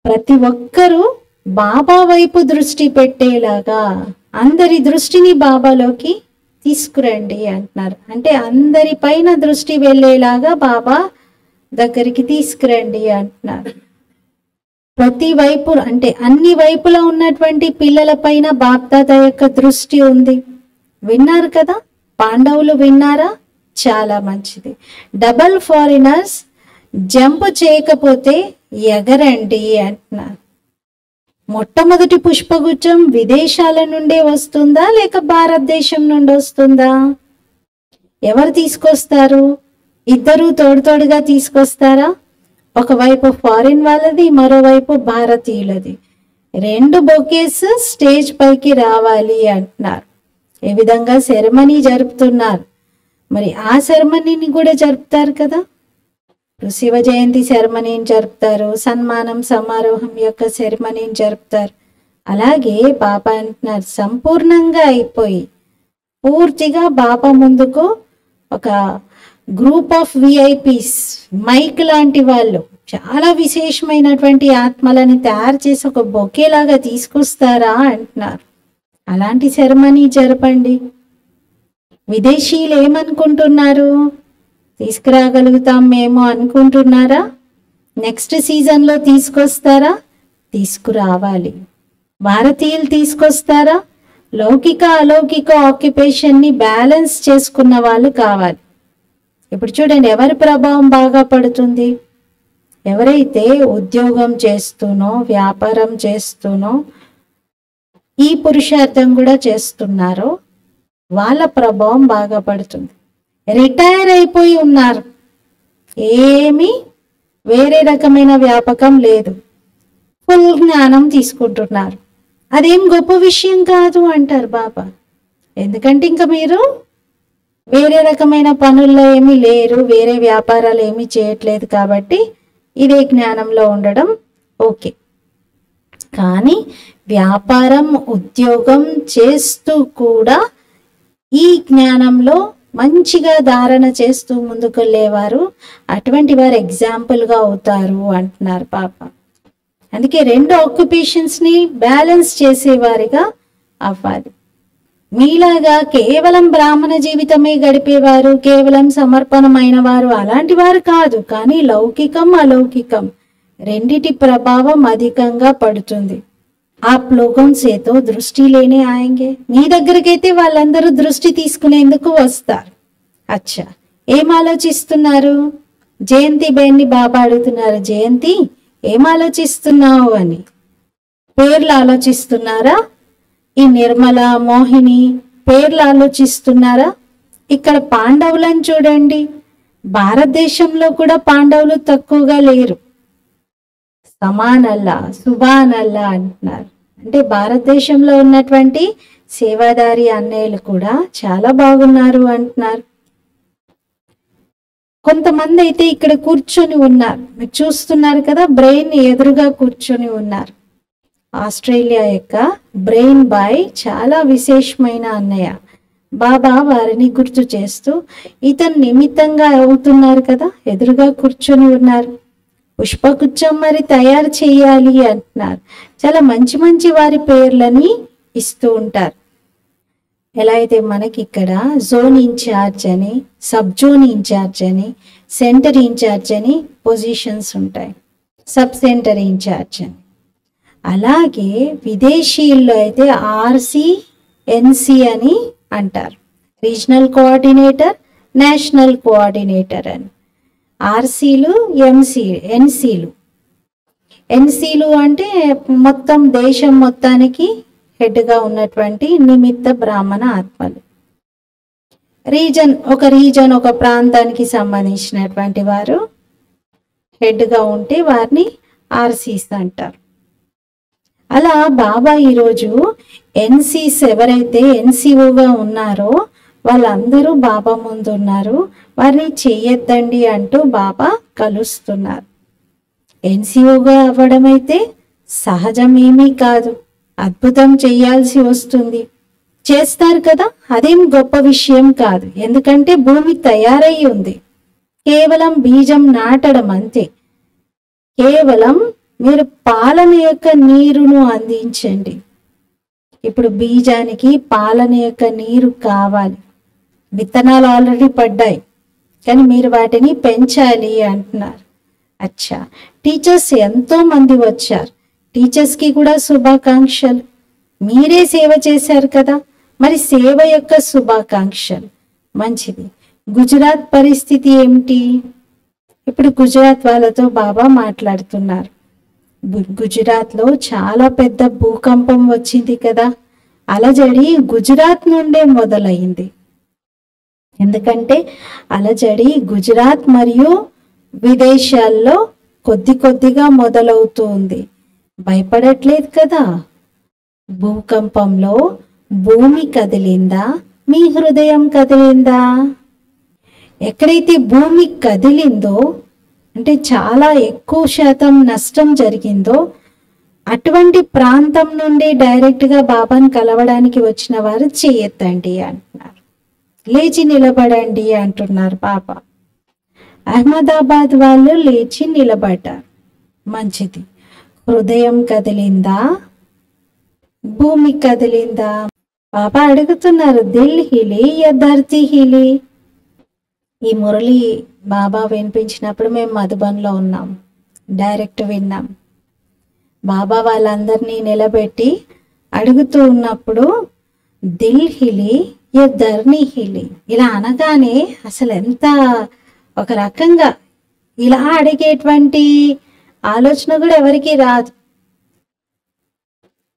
ప్రతి ఒక్కరూ బాబా వైపు దృష్టి పెట్టేలాగా అందరి దృష్టిని బాబాలోకి తీసుకురండి అంటున్నారు. అంటే అందరి పైన దృష్టి వెళ్ళేలాగా బాబా దగ్గరికి తీసుకురండి అంటున్నారు. ప్రతి వైపు అంటే అన్ని వైపులా ఉన్నటువంటి పిల్లల పైన బాప్దాదా యొక్క దృష్టి ఉంది. విన్నారు కదా? పాండవులు విన్నారా? చాలా మంచిది. డబల్ ఫారినర్స్ జంప్ చేయకపోతే ఎగరండి అంటున్నారు. మొట్టమొదటి పుష్పగుచ్చం విదేశాల నుండే వస్తుందా లేక భారతదేశం నుండి వస్తుందా? ఎవరు తీసుకొస్తారు? ఇద్దరు తోడుగా తీసుకొస్తారా? ఒకవైపు ఫారిన్ వాళ్ళది, మరోవైపు భారతీయులది. 2 బొకేస్ స్టేజ్ పైకి రావాలి అంటున్నారు. ఈ విధంగా సెరమనీ జరుపుతున్నారు. మరి ఆ సెరమనీని కూడా జరుపుతారు కదా. శివ జయంతి సెరమనీని జరుపుతారు, సన్మానం సమారోహం యొక్క సెరమనీని జరుపుతారు. అలాగే బాబా అంటున్నారు, సంపూర్ణంగా అయిపోయి పూర్తిగా బాబా ముందుకు ఒక గ్రూప్ ఆఫ్ విఐపీస్, మైక్ లాంటి వాళ్ళు చాలా విశేషమైనటువంటి ఆత్మలని తయారు చేసి ఒక బొకేలాగా తీసుకొస్తారా అంటున్నారు. అలాంటి సెరమనీ జరపండి. విదేశీయులు ఏమనుకుంటున్నారు? తీసుకురాగలుగుతాం మేము అనుకుంటున్నారా? నెక్స్ట్ సీజన్లో తీసుకొస్తారా? తీసుకురావాలి. భారతీయులు తీసుకొస్తారా? లౌకిక అలౌకిక ఆక్యుపేషన్ని బ్యాలెన్స్ చేసుకున్న వాళ్ళు కావాలి. ఇప్పుడు చూడండి, ఎవరి ప్రభావం బాగా పడుతుంది? ఎవరైతే ఉద్యోగం చేస్తూనో వ్యాపారం చేస్తూనో ఈ పురుషార్థం కూడా చేస్తున్నారో వాళ్ళ ప్రభావం బాగా పడుతుంది. రిటైర్ అయిపోయి ఉన్నారు, ఏమీ వేరే రకమైన వ్యాపకం లేదు, ఫుల్ జ్ఞానం తీసుకుంటున్నారు. అదేం గొప్ప విషయం కాదు అంటారు బాబా. ఎందుకంటే ఇంకా మీరు వేరే రకమైన పనుల్లో ఏమీ లేరు, వేరే వ్యాపారాలు ఏమీ చేయట్లేదు కాబట్టి ఇదే జ్ఞానంలో ఉండడం ఓకే. కానీ వ్యాపారం ఉద్యోగం చేస్తూ కూడా ఈ జ్ఞానంలో మంచిగా ధారణ చేస్తూ ముందుకెళ్ళేవారు అటువంటి వారు ఎగ్జాంపుల్గా అవుతారు అంటున్నారు పాప. అందుకే రెండు ఆక్యుపేషన్స్ని బ్యాలెన్స్ చేసేవారిగా అవ్వాలి. మీలాగా కేవలం బ్రాహ్మణ జీవితమే గడిపేవారు, కేవలం సమర్పణమైన వారు అలాంటి వారు కాదు. కానీ లౌకికం అలౌకికం రెండిటి ప్రభావం అధికంగా పడుతుంది. आप लोगों से तो దృష్టి లేనే ఆయంగే. మీ దగ్గరకైతే వాళ్ళందరూ దృష్టి తీసుకునేందుకు వస్తారు. అచ్చా, ఏం ఆలోచిస్తున్నారు? జయంతి బేన్ని బాబా అడుగుతున్నారు, జయంతి ఏం ఆలోచిస్తున్నావు అని. పేర్లు ఆలోచిస్తున్నారా? ఈ నిర్మల, మోహిని పేర్లు ఆలోచిస్తున్నారా? ఇక్కడ పాండవులను చూడండి, భారతదేశంలో కూడా పాండవులు తక్కువగా లేరు. సమానల్లా, సుబానల్లా అంటున్నారు. అంటే భారతదేశంలో ఉన్నటువంటి సేవాదారి అన్నయ్యలు కూడా చాలా బాగున్నారు అంటున్నారు. కొంతమంది అయితే ఇక్కడ కూర్చొని ఉన్నారు, మీరు చూస్తున్నారు కదా, బ్రెయిన్ ఎదురుగా కూర్చొని ఉన్నారు. ఆస్ట్రేలియా యొక్క బ్రెయిన్ బాయ్ చాలా విశేషమైన అన్నయ్య. బాబా వారిని గుర్తు చేస్తూ ఇతను నిమిత్తంగా అవుతున్నారు కదా, ఎదురుగా కూర్చొని ఉన్నారు. పుష్పగుచ్చం మరి తయారు చేయాలి అంటున్నారు. చాలా మంచి మంచి వారి పేర్లని ఇస్తూ ఉంటారు. ఎలా అయితే మనకి ఇక్కడ జోన్ ఇన్ఛార్జ్ అని, సబ్ జోన్ ఇన్ఛార్జ్ అని, సెంటర్ ఇన్ఛార్జ్ అని పొజిషన్స్ ఉంటాయి, సబ్ సెంటర్ ఇన్ఛార్జ్ అని. అలాగే విదేశీయుల్లో అయితే ఆర్సి, ఎన్సి అని అంటారు. రీజనల్ కోఆర్డినేటర్, నేషనల్ కోఆర్డినేటర్ అని. ఆర్సీలు, ఎన్సీలు అంటే మొత్తం దేశం మొత్తానికి హెడ్గా ఉన్నటువంటి నిమిత్త బ్రాహ్మణ ఆత్మలు. రీజన్ ఒక ప్రాంతానికి సంబంధించినటువంటి వారు హెడ్గా ఉంటే వారిని ఆర్సీస్ అంటారు. అలా బాబా ఈరోజు ఎన్సీస్ ఎవరైతే ఎన్సీఓగా ఉన్నారో వాళ్ళందరూ బాబా ముందు ఉన్నారు, వారిని చెయ్యొద్దండి అంటూ బాబా కలుస్తున్నారు. ఎన్సీఓగా అవ్వడం అయితే సహజమేమీ కాదు, అద్భుతం చేయాల్సి వస్తుంది, చేస్తారు కదా, అదేం గొప్ప విషయం కాదు. ఎందుకంటే భూమి తయారై ఉంది, కేవలం బీజం నాటడం అంతే. కేవలం మీరు పాలన యొక్క నీరును అందించండి. ఇప్పుడు బీజానికి పాలన యొక్క నీరు కావాలి. విత్తనాలు ఆల్రెడీ పడ్డాయి, కానీ మీరు వాటిని పెంచాలి అంటున్నారు. అచ్చా, టీచర్స్ ఎంతో మంది వచ్చారు, టీచర్స్కి కూడా శుభాకాంక్షలు. మీరే సేవ చేశారు కదా, మరి సేవ యొక్క శుభాకాంక్షలు. మంచిది. గుజరాత్ పరిస్థితి ఏమిటి? ఇప్పుడు గుజరాత్ వాళ్ళతో బాబా మాట్లాడుతున్నారు. గుజరాత్లో చాలా పెద్ద భూకంపం వచ్చింది కదా, అలజడి గుజరాత్ నుండే మొదలైంది. ఎందుకంటే అలజడి గుజరాత్ మరియు విదేశాల్లో కొద్దిగా మొదలవుతూ ఉంది. భయపడట్లేదు కదా. భూకంపంలో భూమి కదిలిందా, మీ హృదయం కదిలిందా? ఎక్కడైతే భూమి కదిలిందో అంటే చాలా ఎక్కువ శాతం నష్టం జరిగిందో అటువంటి ప్రాంతం నుండి డైరెక్ట్గా బాబాను కలవడానికి వచ్చిన వారు చేయొద్దండి అంటున్నారు. లేచి నిలబడండి అంటున్నారు బాబా. అహ్మదాబాద్ వాళ్ళు లేచి నిలబడ్డారు. మంచిది. హృదయం కదిలిందా, భూమి కదిలిందా? బాబా అడుగుతున్నారు, దిల్ హిలి యా ధర్తీ హిలి? ఈ మురళి బాబా వినిపించినప్పుడు మేము మధుబన్లో ఉన్నాం, డైరెక్ట్ విన్నాం. బాబా వాళ్ళందరినీ నిలబెట్టి అడుగుతూ ఉన్నప్పుడు దిల్ హిలి యా ధర్నీ హిలి, ఇలా అనగానే అసలు ఎంత ఒక రకంగా ఇలా అడిగేటువంటి ఆలోచన కూడా ఎవరికి రాదు.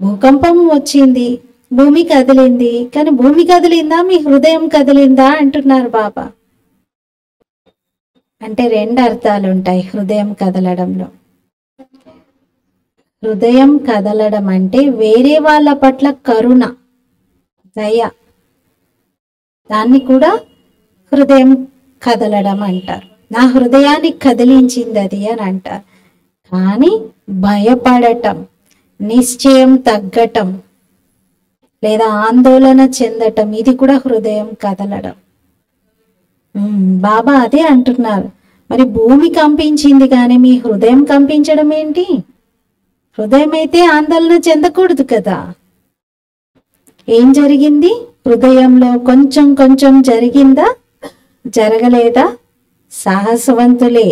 భూకంపం వచ్చింది, భూమి కదిలింది, కానీ భూమి కదిలిందా, మీ హృదయం కదిలిందా అంటున్నారు బాబా. అంటే రెండు అర్థాలు ఉంటాయి హృదయం కదలడంలో. హృదయం కదలడం అంటే వేరే వాళ్ళ పట్ల కరుణ, దయ, దాన్ని కూడా హృదయం కదలడం అంటారు. నా హృదయాన్ని కదిలించింది అది అని అంటారు. కానీ భయపడటం, నిశ్చయం తగ్గటం లేదా ఆందోళన చెందటం, ఇది కూడా హృదయం కదలడం. బాబా అదే అంటున్నారు. మరి భూమి కంపించింది కానీ మీ హృదయం కంపించడం ఏంటి? హృదయం అయితే ఆందోళన చెందకూడదు కదా. ఏం జరిగింది? హృదయంలో కొంచెం కొంచెం జరిగిందా, జరగలేదా? సాహసవంతులే.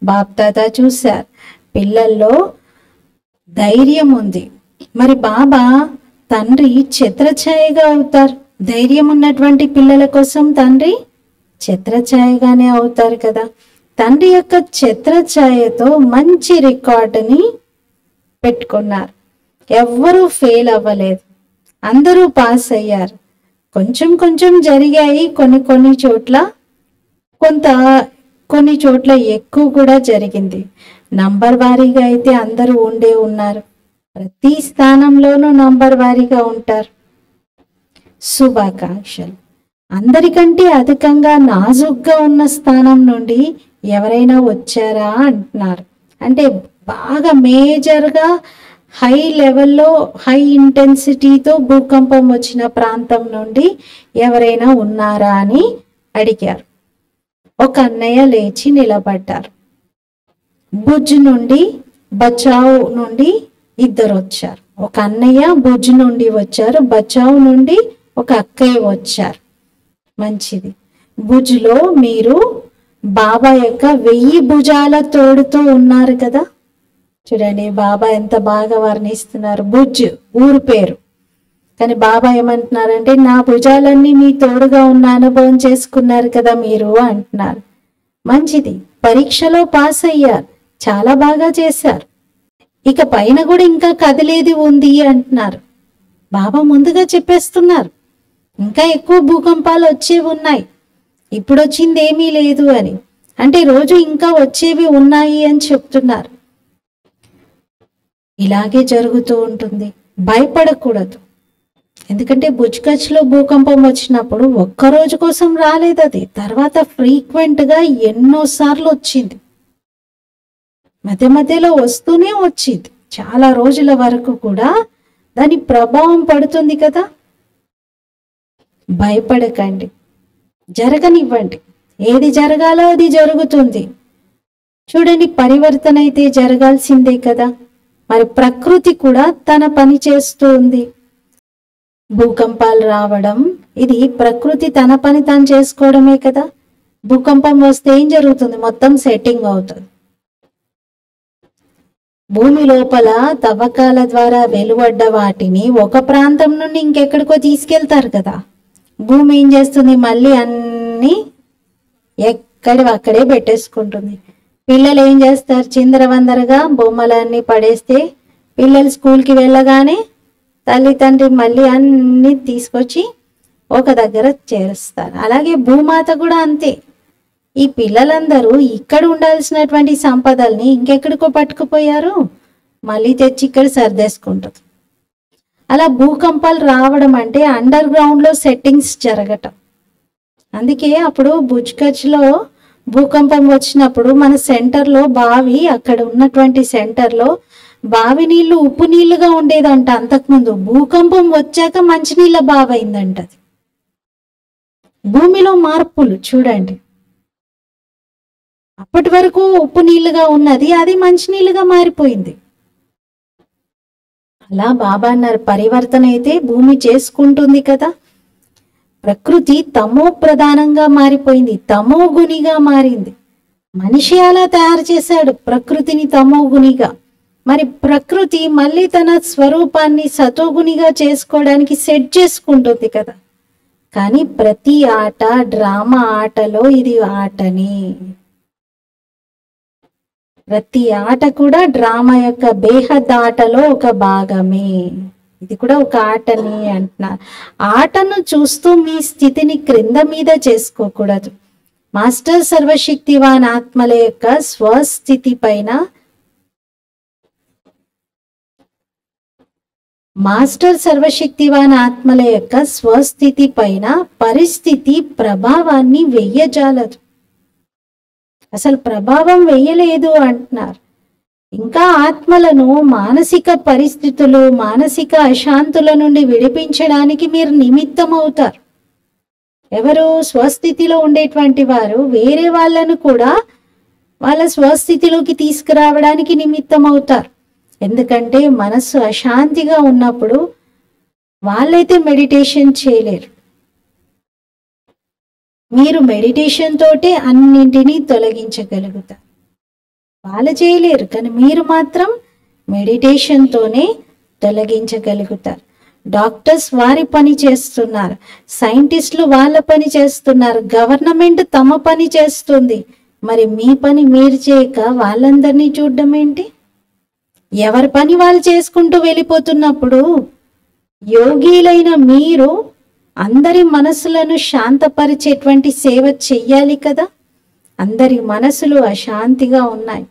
బాప్దాదా చూశారు, పిల్లల్లో ధైర్యం ఉంది. మరి బాబా తండ్రి ఛత్రఛాయగా అవుతారు. ధైర్యం ఉన్నటువంటి పిల్లల కోసం తండ్రి ఛత్రఛాయగానే అవుతారు కదా. తండ్రి యొక్క ఛత్రఛాయతో మంచి రికార్డుని పెట్టుకున్నారు. ఎవ్వరూ ఫెయిల్ అవ్వలేదు, అందరూ పాస్ అయ్యారు. కొంచెం కొంచెం జరిగాయి, కొన్ని చోట్ల కొన్ని చోట్ల ఎక్కువ కూడా జరిగింది. నంబర్ వారీగా అయితే అందరూ ఉన్నారు. ప్రతి స్థానంలోనూ నంబర్ వారీగా ఉంటారు. శుభాకాంక్షలు. అందరికంటే అధికంగా నాజుగ్గా ఉన్న స్థానం నుండి ఎవరైనా వచ్చారా అంటున్నారు. అంటే బాగా మేజర్గా హై లెవెల్లో హై ఇంటెన్సిటీతో భూకంపం వచ్చిన ప్రాంతం నుండి ఎవరైనా ఉన్నారా అని అడిగారు. ఒక అన్నయ్య లేచి నిలబడ్డారు. భుజ్ నుండి, బచావ్ నుండి ఇద్దరు వచ్చారు. ఒక అన్నయ్య భుజ్ నుండి వచ్చారు, బచావ్ నుండి ఒక అక్కయ్య వచ్చారు. మంచిది. భుజ్లో మీరు బాబా యొక్క 1000 భుజాల తోడుతో ఉన్నారు కదా. చూడండి బాబా ఎంత బాగా వర్ణిస్తున్నారు. భుజ్ ఊరు పేరు, కానీ బాబా ఏమంటున్నారంటే నా భుజాలన్నీ మీ తోడుగా ఉన్న అనుభవం చేసుకున్నారు కదా మీరు అంటున్నారు. మంచిది. పరీక్షలో పాస్ అయ్యారు, చాలా బాగా చేశారు. ఇక పైన కూడా ఇంకా కదిలేది ఉంది అంటున్నారు. బాబా ముందుగా చెప్పేస్తున్నారు ఇంకా ఎక్కువ భూకంపాలు వచ్చేవి ఉన్నాయి, ఇప్పుడు వచ్చింది ఏమీ లేదు అని. అంటే రోజు ఇంకా వచ్చేవి ఉన్నాయి అని చెప్తున్నారు. ఇలాగే జరుగుతూ ఉంటుంది, భయపడకూడదు. ఎందుకంటే భుజ్కచ్లో భూకంపం వచ్చినప్పుడు ఒక్కరోజు కోసం రాలేదు, అది తర్వాత ఫ్రీక్వెంట్గా ఎన్నోసార్లు వచ్చింది. మధ్య మధ్యలో వస్తూనే వచ్చింది, చాలా రోజుల వరకు కూడా దాని ప్రభావం పడుతుంది కదా. భయపడకండి, జరగనివ్వండి. ఏది జరగాలో అది జరుగుతుంది. చూడండి, పరివర్తన అయితే జరగాల్సిందే కదా. మరి ప్రకృతి కూడా తన పని చేస్తూ ఉంది. భూకంపాలు రావడం ఇది ప్రకృతి తన పని తాను చేసుకోవడమే కదా. భూకంపం వస్తే ఏం జరుగుతుంది? మొత్తం సెట్టింగ్ అవుతుంది. భూమి లోపల తవ్వకాల ద్వారా వెలువడ్డ వాటిని ఒక ప్రాంతం నుండి ఇంకెక్కడికో తీసుకెళ్తారు కదా. భూమి ఏం చేస్తుంది? మళ్ళీ అన్ని అక్కడే పెట్టేసుకుంటుంది. పిల్లలు ఏం చేస్తారు? చిందరవందరగా బొమ్మలన్నీ పడేస్తే పిల్లలు స్కూల్కి వెళ్ళగానే తల్లిదండ్రి మళ్ళీ అన్ని తీసుకొచ్చి ఒక దగ్గర చేరుస్తారు. అలాగే భూమాత కూడా అంతే. ఈ పిల్లలందరూ ఇక్కడ ఉండాల్సినటువంటి సంపదల్ని ఇంకెక్కడికో పట్టుకుపోయారు, మళ్ళీ తెచ్చి ఇక్కడ సర్దేసుకుంటుంది. అలా భూకంపాలు రావడం అంటే అండర్ గ్రౌండ్లో సెట్టింగ్స్ జరగటం. అందుకే అప్పుడు భుజ్కచ్లో భూకంపం వచ్చినప్పుడు మన సెంటర్లో బావి, అక్కడ ఉన్నటువంటి సెంటర్లో బావి నీళ్లు ఉప్పు నీళ్లుగా ఉండేదంట అంతకుముందు. భూకంపం వచ్చాక మంచినీళ్ళ బావి అయిందంట అది. భూమిలో మార్పులు చూడండి. అప్పటి వరకు ఉప్పు నీళ్లుగా ఉన్నది, అది మంచినీళ్ళుగా మారిపోయింది. అలా బాబా అన్నారు, పరివర్తన అయితే భూమి చేసుకుంటుంది కదా. ప్రకృతి తమో ప్రధానంగా మారిపోయింది, తమో గుణిగా మారింది. మనిషి అలా తయారు చేశాడు ప్రకృతిని తమోగుణిగా. మరి ప్రకృతి మళ్ళీ తన స్వరూపాన్ని సతోగుణిగా చేసుకోవడానికి సెట్ చేసుకుంటుంది కదా. కానీ ప్రతి ఆట, డ్రామా ఆటలో ఇది ఆటని. ప్రతి ఆట కూడా డ్రామా యొక్క బేహద్ ఆటలో ఒక భాగమే. ఇది కూడా ఒక ఆటని అంటున్నారు. ఆటను చూస్తూ మీ స్థితిని క్రింద మీద చేసుకోకూడదు. మాస్టర్ సర్వశక్తివాన్ ఆత్మల యొక్క స్వస్థితి పైన, మాస్టర్ సర్వశక్తివాన్ ఆత్మల యొక్క స్వస్థితి పైన పరిస్థితి ప్రభావాన్ని వెయ్యజాలదు. అసలు ప్రభావం వెయ్యలేదు అంటున్నారు. ఇంకా ఆత్మలను మానసిక పరిస్థితులు, మానసిక అశాంతుల నుండి విడిపించడానికి మీరు నిమిత్తం అవుతారు. ఎవరు? స్వస్థితిలో ఉండేటువంటి వారు వేరే వాళ్ళను కూడా వాళ్ళ స్వస్థితిలోకి తీసుకురావడానికి నిమిత్తం అవుతారు. ఎందుకంటే మనస్సు అశాంతిగా ఉన్నప్పుడు వాళ్ళైతే మెడిటేషన్ చేయలేరు. మీరు మెడిటేషన్ తోటే అన్నింటినీ తొలగించగలుగుతారు. వాళ్ళు చేయలేరు, కానీ మీరు మాత్రం మెడిటేషన్ తోనే తొలగించగలుగుతారు. డాక్టర్స్ వారి పని చేస్తున్నారు, సైంటిస్టులు వాళ్ళ పని చేస్తున్నారు, గవర్నమెంట్ తమ పని చేస్తుంది. మరి మీ పని మీరు చేయక వాళ్ళందరినీ చూడడం ఏంటి? ఎవరి పని వాళ్ళు చేసుకుంటూ వెళ్ళిపోతున్నప్పుడు యోగిలైన మీరు అందరి మనసులను శాంతపరిచేటువంటి సేవ చెయ్యాలి కదా. అందరి మనసులు అశాంతిగా ఉన్నాయి,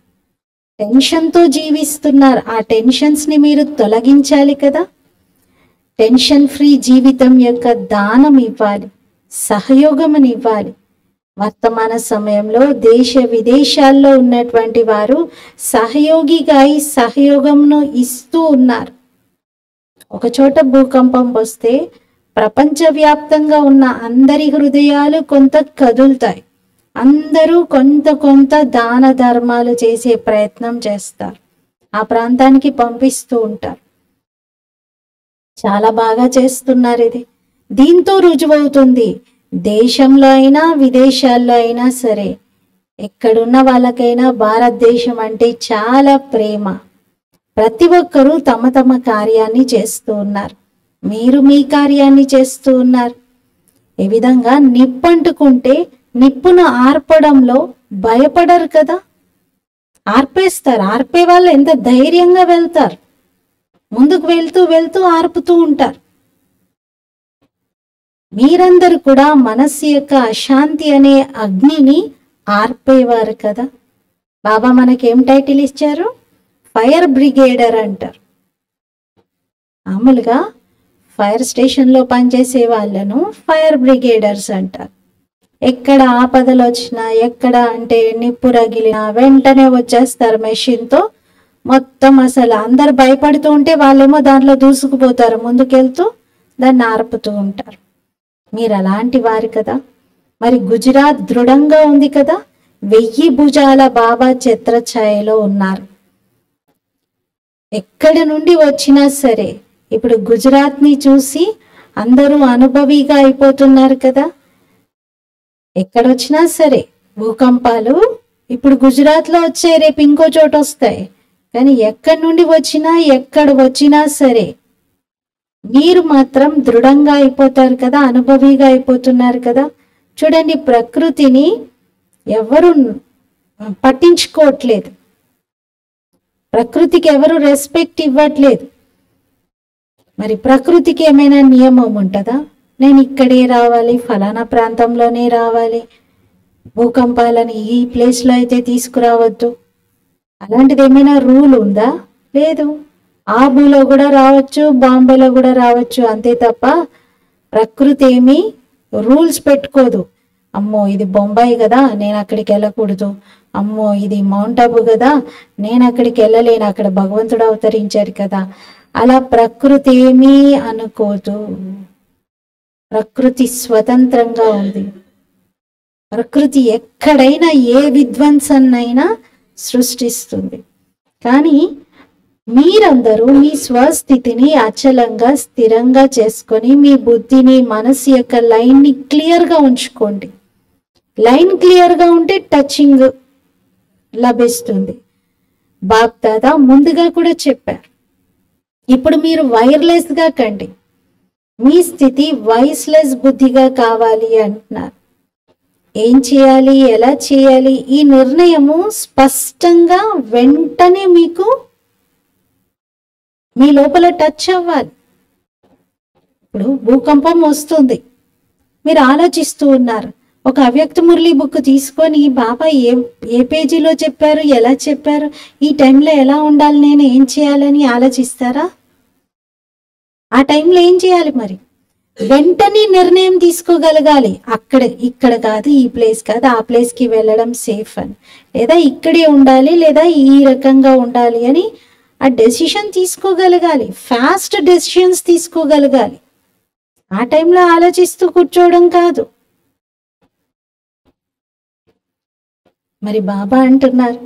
టెన్షన్తో జీవిస్తున్నారు. ఆ టెన్షన్స్ని మీరు తొలగించాలి కదా. టెన్షన్ ఫ్రీ జీవితం యొక్క దానం ఇవ్వాలి, సహయోగం ఇవ్వాలి. వర్తమాన సమయంలో దేశ విదేశాల్లో ఉన్నటువంటి వారు సహయోగిగా ఈ సహయోగంను ఇస్తూ ఉన్నారు. ఒకచోట భూకంపం వస్తే ప్రపంచవ్యాప్తంగా ఉన్న అందరి హృదయాలు కొంత కదులుతాయి. అందరూ కొంత దాన ధర్మాలు చేసే ప్రయత్నం చేస్తారు, ఆ ప్రాంతానికి పంపిస్తూ ఉంటారు. చాలా బాగా చేస్తున్నారు. ఇది దీంతో రుజువవుతుంది. దేశంలో అయినా విదేశాల్లో అయినా సరే, ఎక్కడున్న వాళ్ళకైనా భారతదేశం అంటే చాలా ప్రేమ. ప్రతి ఒక్కరూ తమ తమ కార్యాన్ని చేస్తూ ఉన్నారు. మీరు మీ కార్యాన్ని చేస్తూ ఉన్నారు. ఈ విధంగా నిప్పంటుకుంటే నిప్పును ఆర్పడంలో భయపడరు కదా, ఆర్పేస్తారు. ఆర్పే వాళ్ళు ఎంత ధైర్యంగా వెళ్తారు, ముందుకు వెళ్తూ ఆర్పుతూ ఉంటారు. మీరందరూ కూడా మనస్సు యొక్క అశాంతి అనే అగ్నిని ఆర్పేవారు కదా. బాబా మనకేం టైటిల్ ఇచ్చారు? ఫైర్ బ్రిగేడర్ అంటారు. మామూలుగా ఫైర్ స్టేషన్లో పనిచేసే వాళ్ళను ఫైర్ బ్రిగేడర్స్ అంటారు. ఎక్కడ ఆపదలు వచ్చినా, ఎక్కడ అంటే నిప్పు రగిలినా వెంటనే వచ్చేస్తారు మెషిన్తో. మొత్తం అసలు అందరు భయపడుతూ ఉంటే వాళ్ళేమో దాంట్లో దూసుకుపోతారు, ముందుకెళ్తూ దాన్ని ఆర్పుతూ ఉంటారు. మీరు అలాంటి వారు కదా. మరి గుజరాత్ దృఢంగా ఉంది కదా, 1000 భుజాల బాబా ఛత్రఛాయలో ఉన్నారు. ఎక్కడి నుండి వచ్చినా సరే ఇప్పుడు గుజరాత్ని చూసి అందరూ అనుభవిగా అయిపోతున్నారు కదా. ఎక్కడొచ్చినా సరే భూకంపాలు ఇప్పుడు గుజరాత్లో వచ్చాయి, రేపు ఇంకో చోట వస్తాయి. కానీ ఎక్కడి నుండి వచ్చినా, ఎక్కడ వచ్చినా సరే మీరు మాత్రం దృఢంగా అయిపోతారు కదా, అనుభవిగా అయిపోతున్నారు కదా. చూడండి, ప్రకృతిని ఎవరు పట్టించుకోవట్లేదు, ప్రకృతికి ఎవరు రెస్పెక్ట్ ఇవ్వట్లేదు. మరి ప్రకృతికి ఏమైనా నియమం ఉంటుందా? నేను ఇక్కడే రావాలి, ఫలానా ప్రాంతంలోనే రావాలి, భూకంపాలని ఈ ప్లేస్లో అయితే తీసుకురావద్దు, అలాంటిది ఏమైనా రూల్ ఉందా? లేదు. ఆబులో కూడా రావచ్చు, బాంబేలో కూడా రావచ్చు, అంతే తప్ప ప్రకృతి ఏమీ రూల్స్ పెట్టుకోదు. అమ్మో ఇది బొంబాయి కదా, నేను అక్కడికి వెళ్ళకూడదు, అమ్మో ఇది మౌంట్ అబు కదా, నేను అక్కడికి వెళ్ళలేను, అక్కడ భగవంతుడు అవతరించారు కదా. అలా ప్రకృతి ఏమీ అనుకోదు. ప్రకృతి స్వతంత్రంగా ఉంది. ప్రకృతి ఎక్కడైనా ఏ విధ్వంసన్నైనా సృష్టిస్తుంది. కానీ మీరందరూ మీ స్వస్థితిని అచలంగా స్థిరంగా చేసుకొని మీ బుద్ధిని, మనసు యొక్క లైన్ని క్లియర్గా ఉంచుకోండి. లైన్ క్లియర్గా ఉంటే టచింగ్ లభిస్తుంది. బాప్ దాదా ముందుగా కూడా చెప్పారు. ఇప్పుడు మీరు వైర్లెస్గా కండి, మీ స్థితి వాయిస్లెస్ బుద్ధిగా కావాలి అంటున్నారు. ఏం చేయాలి, ఎలా చేయాలి, ఈ నిర్ణయము స్పష్టంగా వెంటనే మీకు మీ లోపల టచ్ అవ్వాలి. ఇప్పుడు భూకంపం వస్తుంది, మీరు ఆలోచిస్తూ ఉన్నారు. ఒక అవ్యక్త మురళి బుక్ తీసుకొని బాబా ఏ పేజీలో చెప్పారు, ఎలా చెప్పారు, ఈ టైంలో ఎలా ఉండాలి, నేను ఏం చేయాలని ఆలోచిస్తారా? ఆ టైంలో ఏం చేయాలి? మరి వెంటనే నిర్ణయం తీసుకోగలగాలి. ఇక్కడ కాదు, ఈ ప్లేస్ కాదు, ఆ ప్లేస్కి వెళ్ళడం సేఫ్ అని, లేదా ఇక్కడే ఉండాలి, లేదా ఈ రకంగా ఉండాలి అని ఆ డెసిషన్ తీసుకోగలగాలి. ఫాస్ట్ డెసిషన్స్ తీసుకోగలగాలి. ఆ టైంలో ఆలోచిస్తూ కూర్చోవడం కాదు. మరి బాబా అంటున్నారు,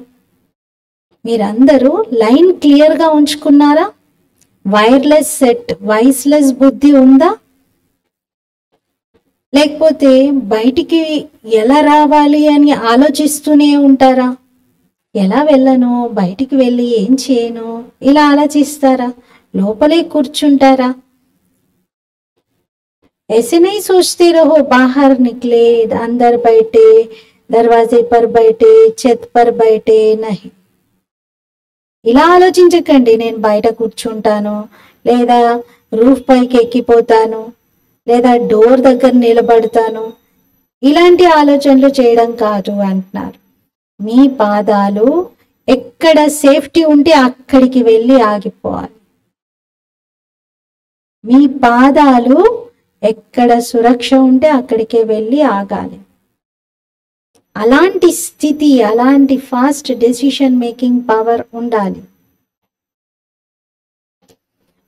మీరందరూ లైన్ క్లియర్గా ఉంచుకున్నారా? వైర్లెస్ సెట్, వాయిస్లెస్ బుద్ధి ఉందా? లేకపోతే బయటికి ఎలా రావాలి అని ఆలోచిస్తూనే ఉంటారా? ఎలా వెళ్ళను, బయటికి వెళ్ళి ఏం చేయను, ఇలా ఆలోచిస్తారా? లోపలే కూర్చుంటారా? ऐसे नहीं सोचते रहो बाहर निकले, अंदर बैठे, दरवाजे पर बैठे, छत पर बैठे, नहीं. ఇలా ఆలోచించకండి, నేను బయట కూర్చుంటాను, లేదా రూఫ్ పైకి ఎక్కిపోతాను, లేదా డోర్ దగ్గర నిలబడతాను. ఇలాంటి ఆలోచనలు చేయడం కాదు అంటున్నారు. మీ పాదాలు ఎక్కడ సేఫ్టీ ఉంటే అక్కడికి వెళ్ళి ఆగిపోవాలి. మీ పాదాలు ఎక్కడ సురక్ష ఉంటే అక్కడికే వెళ్ళి ఆగాలి. అలాంటి స్థితి, అలాంటి ఫాస్ట్ డెసిషన్ మేకింగ్ పవర్ ఉండాలి.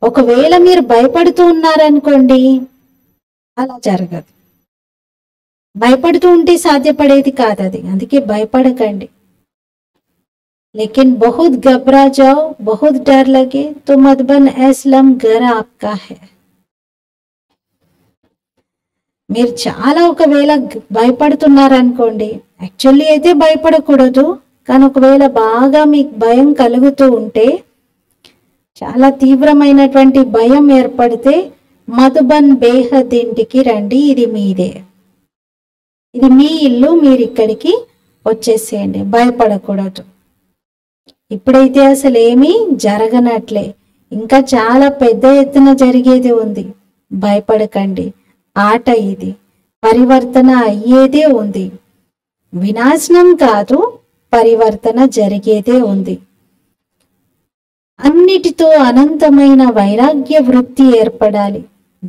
ఒకవేళ మీరు భయపడుతూ ఉన్నారనుకోండి, అలా జరగదు. భయపడుతూ ఉంటే సాధ్యపడేది కాదు అది, అందుకే భయపడకండి. लेकिन बहुत घबरा जाओ, बहुत डर लगे तो मधुबन असलम घर आपका है. మీరు చాలా ఒకవేళ భయపడుతున్నారనుకోండి, యాక్చువల్లీ అయితే భయపడకూడదు, కానీ ఒకవేళ బాగా మీకు భయం కలుగుతూ ఉంటే, చాలా తీవ్రమైనటువంటి భయం ఏర్పడితే మధుబన్ బేహద్ ఇంటికి రండి, ఇది మీదే, ఇది మీ ఇల్లు, మీరు ఇక్కడికి వచ్చేసేయండి, భయపడకూడదు. ఇప్పుడైతే అసలు ఏమీ జరగనట్లే, ఇంకా చాలా పెద్ద ఎత్తున జరిగేది ఉంది. భయపడకండి, ఆట ఇది, పరివర్తన అయ్యేదే ఉంది. వినాశనం కాదు, పరివర్తన జరిగేదే ఉంది. అన్నిటితో అనంతమైన వైరాగ్య వృత్తి ఏర్పడాలి.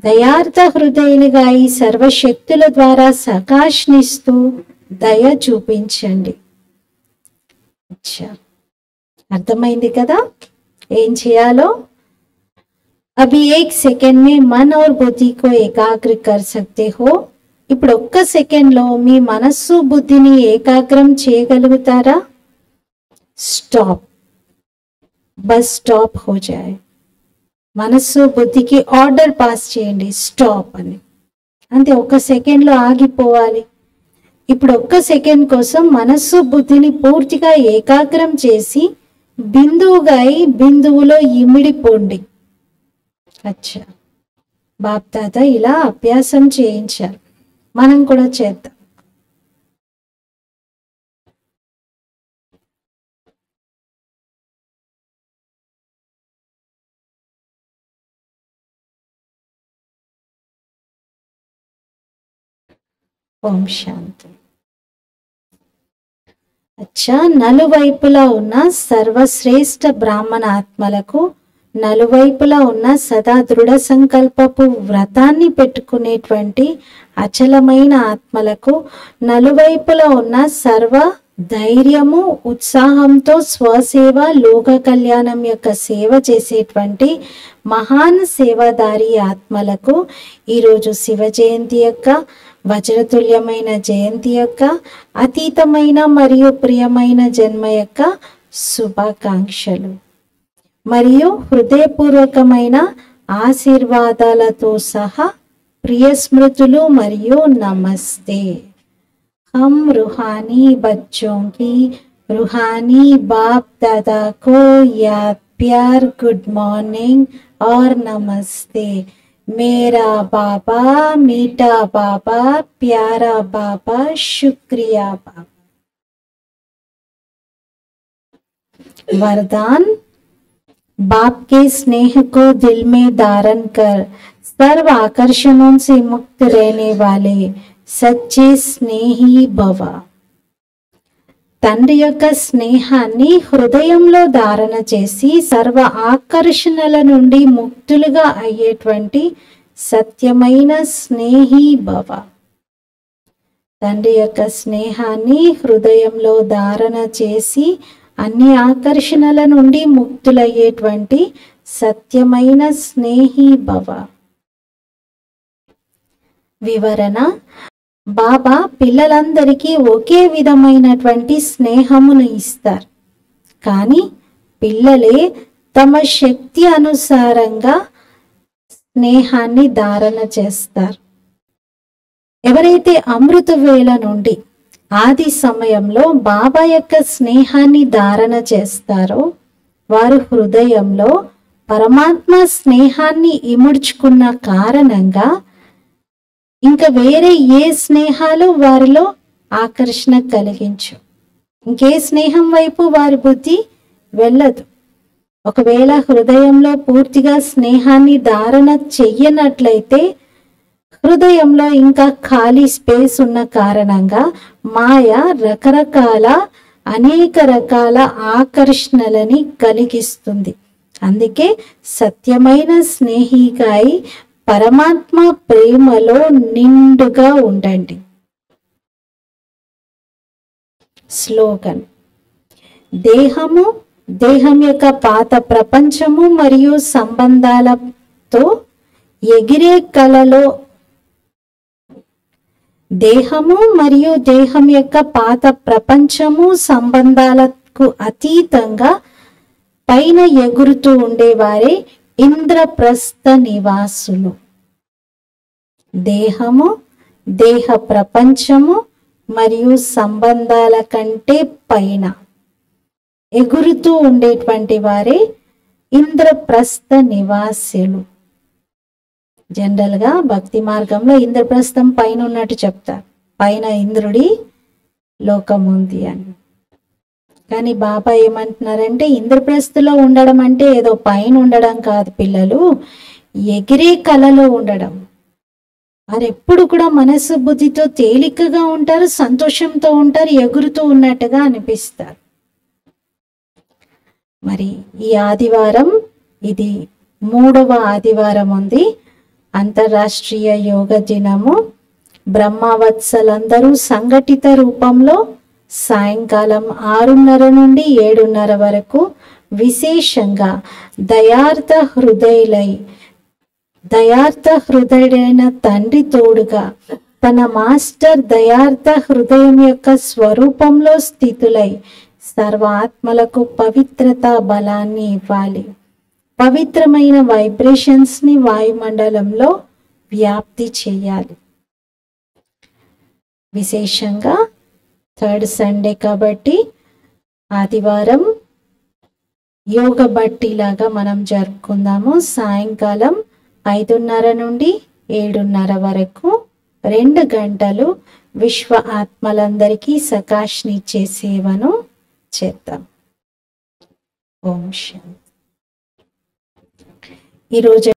దయార్థ హృదయులుగా ఈ సర్వశక్తుల ద్వారా సకాష్నిస్తూ దయ చూపించండి. అచ్చా, అర్థమైంది కదా ఏం చేయాలో? अभी 1 सेकंड में मन और बुद्धि को एकाग्र कर सकते हो. ఇప్పుడు ఒక్క సెకండ్లో మీ మనస్సు బుద్ధిని ఏకాగ్రం చేయగలుగుతారా? స్టాప్, బస్ స్టాప్ హో జాయ్. మనస్సు బుద్ధికి ఆర్డర్ పాస్ చేయండి, స్టాప్ అని. అంతే, ఒక్క సెకండ్లో ఆగిపోవాలి. ఇప్పుడు ఒక్క సెకండ్ కోసం మనస్సు బుద్ధిని పూర్తిగా ఏకాగ్రం చేసి బిందువుగా బిందువులో ఇమిడిపోండి. అచ్చా, బాప్ దాదా ఇలా అభ్యాసం చేయించారు, మనం కూడా చేద్దాం. ఓం శాంతి. అచ్చా, నలువైపులా ఉన్న సర్వశ్రేష్ఠ బ్రాహ్మణ ఆత్మలకు, నలువైపులా ఉన్న సదా దృఢ సంకల్పపు వ్రతాన్ని పెట్టుకునేటువంటి అచలమైన ఆత్మలకు, నలువైపులా ఉన్న సర్వ ధైర్యము ఉత్సాహంతో స్వసేవ లోక కళ్యాణం యొక్క సేవ చేసేటువంటి మహాన్ సేవాదారి ఆత్మలకు ఈరోజు శివ జయంతి యొక్క వజ్రతుల్యమైన జయంతి యొక్క అతీతమైన మరియు ప్రియమైన జన్మ యొక్క శుభాకాంక్షలు మరియు హృదయపూర్వకమైన ఆశీర్వాదాలతో సహా ప్రియ స్మృతులు మరియు నమస్తే. हम रूहानी बच्चों की रूहानी बाप दादा को याद प्यार गुड मॉर्निंग और नमस्ते. मेरा बाबा मीठा बाबा प्यारा बाबा शुक्रिया बाबा. वरदान बाप के स्नेह को दिल में धारण कर सर्व आकर्षणों से मुक्त रहने वाले సచ్చే స్నేహి భవ. తండ్రి యొక్క స్నేహాన్ని హృదయంలో ధారణ చేసి సర్వ ఆకర్షణల నుండి ముక్తులుగా అయ్యేటువంటి సత్యమైన స్నేహి భవ. తండ్రి యొక్క స్నేహాన్ని హృదయంలో ధారణ చేసి అన్ని ఆకర్షణల నుండి ముక్తులయ్యేటువంటి సత్యమైన స్నేహి భవ. వివరణ: బాబా పిల్లలందరికీ ఒకే విధమైనటువంటి స్నేహమును ఇస్తారు, కానీ పిల్లలే తమ శక్తి అనుసారంగా స్నేహాన్ని ధారణ చేస్తారు. ఎవరైతే అమృత వేళ నుండి ఆది సమయంలో బాబా యొక్క స్నేహాన్ని ధారణ చేస్తారో వారు హృదయంలో పరమాత్మ స్నేహాన్ని ఇముడ్చుకున్న కారణంగా ఇంకా వేరే ఏ స్నేహాలు వారిలో ఆకర్షణ కలిగించు, ఇంకే స్నేహం వైపు వారి బుద్ధి వెళ్ళదు. ఒకవేళ హృదయంలో పూర్తిగా స్నేహాన్ని ధారణ చెయ్యనట్లయితే హృదయంలో ఇంకా ఖాళీ స్పేస్ ఉన్న కారణంగా మాయ అనేక రకాల ఆకర్షణలని కలిగిస్తుంది. అందుకే సత్యమైన స్నేహికాయి పరమాత్మ ప్రేమలో నిండుగా ఉండండి. స్లోగన్: దేహము, దేహం యొక్క పాత ప్రపంచము మరియు సంబంధాలతో ఎగిరే కలలో దేహము మరియు దేహం యొక్క పాత ప్రపంచము సంబంధాలకు అతీతంగా పైన ఎగురుతూ ఉండేవారే ఇంద్రప్రస్థ నివాసులు. దేహము, దేహ ప్రపంచము మరియు సంబంధాల కంటే పైన ఎగురుతూ ఉండేటువంటి వారే ఇంద్రప్రస్థ నివాసులు. జనరల్ గా భక్తి మార్గంలో ఇంద్రప్రస్థం పైన ఉన్నట్టు చెప్తారు, పైన ఇంద్రుడి లోకం ఉంది అని. కానీ బాబా ఏమంటున్నారంటే ఇంద్రప్రస్థలో ఉండడం అంటే ఏదో పైన ఉండడం కాదు పిల్లలు, ఎగిరే కలలో ఉండడం. వారు ఎప్పుడు కూడా మనసు బుద్ధితో తేలికగా ఉంటారు, సంతోషంతో ఉంటారు, ఎగురుతూ ఉన్నట్టుగా అనిపిస్తారు. మరి ఈ ఆదివారం ఇది 3వ ఆదివారం ఉంది, అంతర్రాష్ట్రీయ యోగ దినము. బ్రహ్మవత్సలందరూ సంఘటిత రూపంలో సాయంకాలం 6:30 నుండి 7:30 వరకు విశేషంగా దయార్థ హృదయుడైన తండ్రి తోడుగా తన మాస్టర్ దయార్థ హృదయం యొక్క స్వరూపంలో స్థితులై సర్వాత్మలకు పవిత్రత బలాన్ని ఇవ్వాలి. పవిత్రమైన వైబ్రేషన్స్ ని వాయుమండలంలో వ్యాప్తి చేయాలి. విశేషంగా 3rd సండే కాబట్టి ఆదివారం యోగ బట్టి లాగా మనం జరుపుకుందాము. సాయంకాలం 5:30 నుండి 7:30 వరకు 2 గంటలు విశ్వ ఆత్మలందరికీ సకాష్నిచ్చే సేవను చేద్దాం. ఓం శాంతి. ఈరోజు